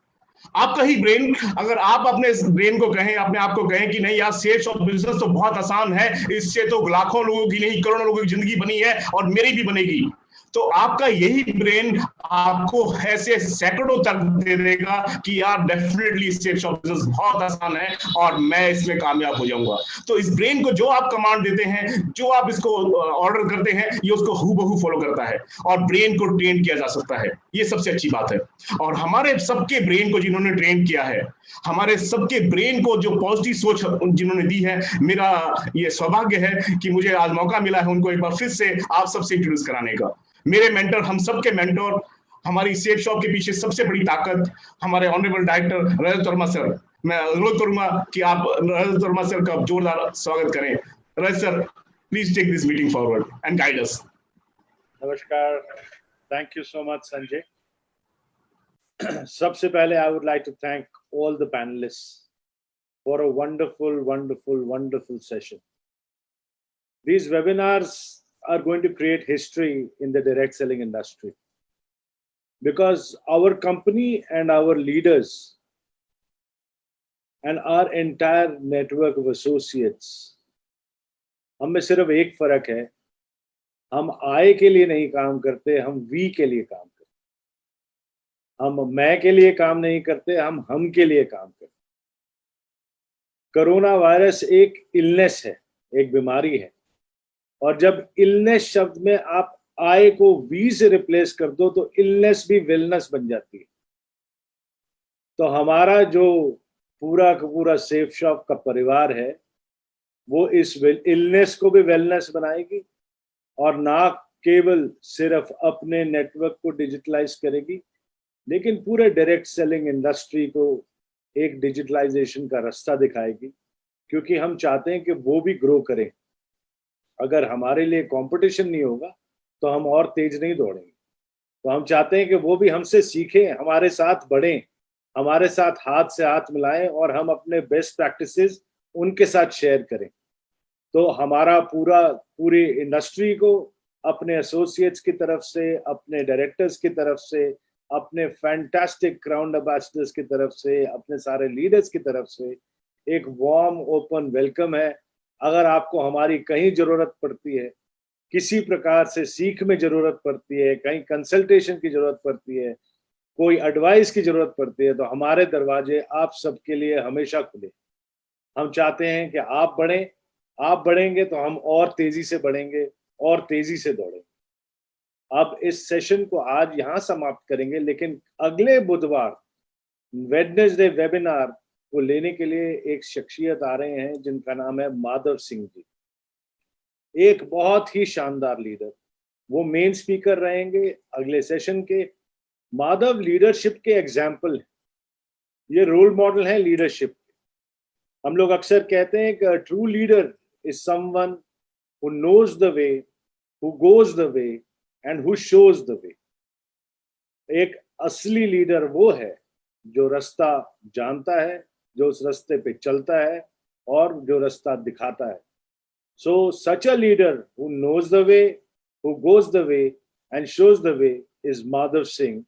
आपका ही ब्रेन, अगर आप अपने ब्रेन को कहें, अपने आप को कहें कि नहीं यार सेल्स ऑफ बिजनेस तो बहुत आसान है, इससे तो लाखों लोगों की नहीं करोड़ों लोगों की जिंदगी बनी है और मेरी भी बनेगी, तो आपका यही ब्रेन आपको ऐसे सैकड़ों तक दे देगा कि यार डेफिनेटली सेल्स ऑफ बिजनेस बहुत आसान है और मैं इसमें कामयाब हो जाऊंगा। तो इस ब्रेन को जो आप कमांड देते हैं, जो आप इसको ऑर्डर करते हैं, ये उसको हूबहू फॉलो करता है और ब्रेन को ट्रेन किया जा सकता है। ये सबसे अच्छी बात है। और हमारे सबके ब्रेन को जिन्होंने ट्रेन किया है, हमारे सबके ब्रेन को जो पॉजिटिव सोच जिन्होंने दी है, मेरा ये सौभाग्य है कि मुझे आज मौका मिला है उनको एक बार फिर से आप सबसे इंट्रोड्यूस कराने का। मेरे मेंटर, हम सबके मेंटर, हमारी सेफ शॉप के पीछे सबसे बड़ी ताकत हमारे ऑनरेबल डायरेक्टर रजत वर्मा सर। मैं अनुरोध करूंगा कि आप रजत वर्मा सर का जोरदार स्वागत करें। Rajat sir, please take this meeting forward and guide us. नमस्कार, thank you so much Sanjay. सबसे पहले I would like to thank all the panelists for a wonderful session. These webinars are going to create history in the direct selling industry because our company and our leaders and our entire network of associates, हम में सिर्फ एक फर्क है, हम I के लिए नहीं काम करते, हम we के लिए काम करते। हम मैं के लिए काम नहीं करते, हम के लिए काम करते। कोरोना वायरस एक इलनेस है, एक बीमारी है, और जब इलनेस शब्द में आप आई को वी से रिप्लेस कर दो तो इलनेस भी वेलनेस बन जाती है। तो हमारा जो पूरा का पूरा सेफ शॉप का परिवार है वो इस इलनेस को भी वेलनेस बनाएगी और ना केवल सिर्फ अपने नेटवर्क को डिजिटलाइज करेगी लेकिन पूरे डायरेक्ट सेलिंग इंडस्ट्री को एक डिजिटलाइजेशन का रास्ता दिखाएगी, क्योंकि हम चाहते हैं कि वो भी ग्रो करें। अगर हमारे लिए कंपटीशन नहीं होगा तो हम और तेज नहीं दौड़ेंगे। तो हम चाहते हैं कि वो भी हमसे सीखें, हमारे साथ बढ़ें, हमारे साथ हाथ से हाथ मिलाएं और हम अपने बेस्ट प्रैक्टिसेस उनके साथ शेयर करें। तो हमारा पूरी इंडस्ट्री को अपने एसोसिएट्स की तरफ से, अपने डायरेक्टर्स की तरफ से, अपने फैंटास्टिक क्राउन एम्बेसडर्स की तरफ से, अपने सारे लीडर्स की तरफ से एक वार्म ओपन वेलकम है। अगर आपको हमारी कहीं जरूरत पड़ती है, किसी प्रकार से सीख में जरूरत पड़ती है, कहीं कंसल्टेशन की जरूरत पड़ती है, कोई एडवाइस की जरूरत पड़ती है, तो हमारे दरवाजे आप सबके लिए हमेशा खुले। हम चाहते हैं कि आप बढ़ें, आप बढ़ेंगे तो हम और तेजी से बढ़ेंगे और तेजी से दौड़ेंगे। अब इस सेशन को आज यहां समाप्त करेंगे, लेकिन अगले बुधवार वेडनेसडे वेबिनार को लेने के लिए एक शख्सियत आ रहे हैं जिनका नाम है माधव सिंह जी, एक बहुत ही शानदार लीडर। वो मेन स्पीकर रहेंगे अगले सेशन के। माधव लीडरशिप के एग्जाम्पल है, ये रोल मॉडल है लीडरशिप के। हम लोग अक्सर कहते हैं कि true leader is someone who knows the way, who goes the way and who shows the way. एक असली लीडर वो है जो रास्ता जानता है, जो उस रास्ते पे चलता है और जो रास्ता दिखाता है। So such a leader who knows the way, who goes the way and shows the way is Madhav Singh.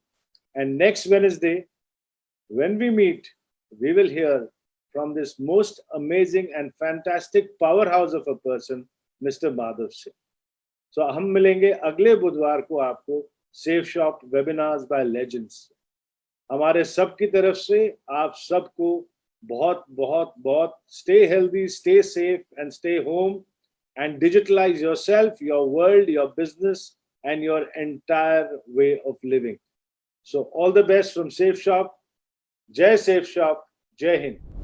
And next Wednesday, when we meet, we will hear from this most amazing and fantastic powerhouse of a person, Mr. Madhav Singh. So हम मिलेंगे अगले बुधवार को आपको Safe Shop webinars by legends. हमारे सब की तरफ से आप सबको बहुत बहुत बहुत stay healthy, stay safe and stay home and digitalize yourself, your world, your business and your entire way of living. So all the best from Safe Shop. Jai Safe Shop. Jai Hind.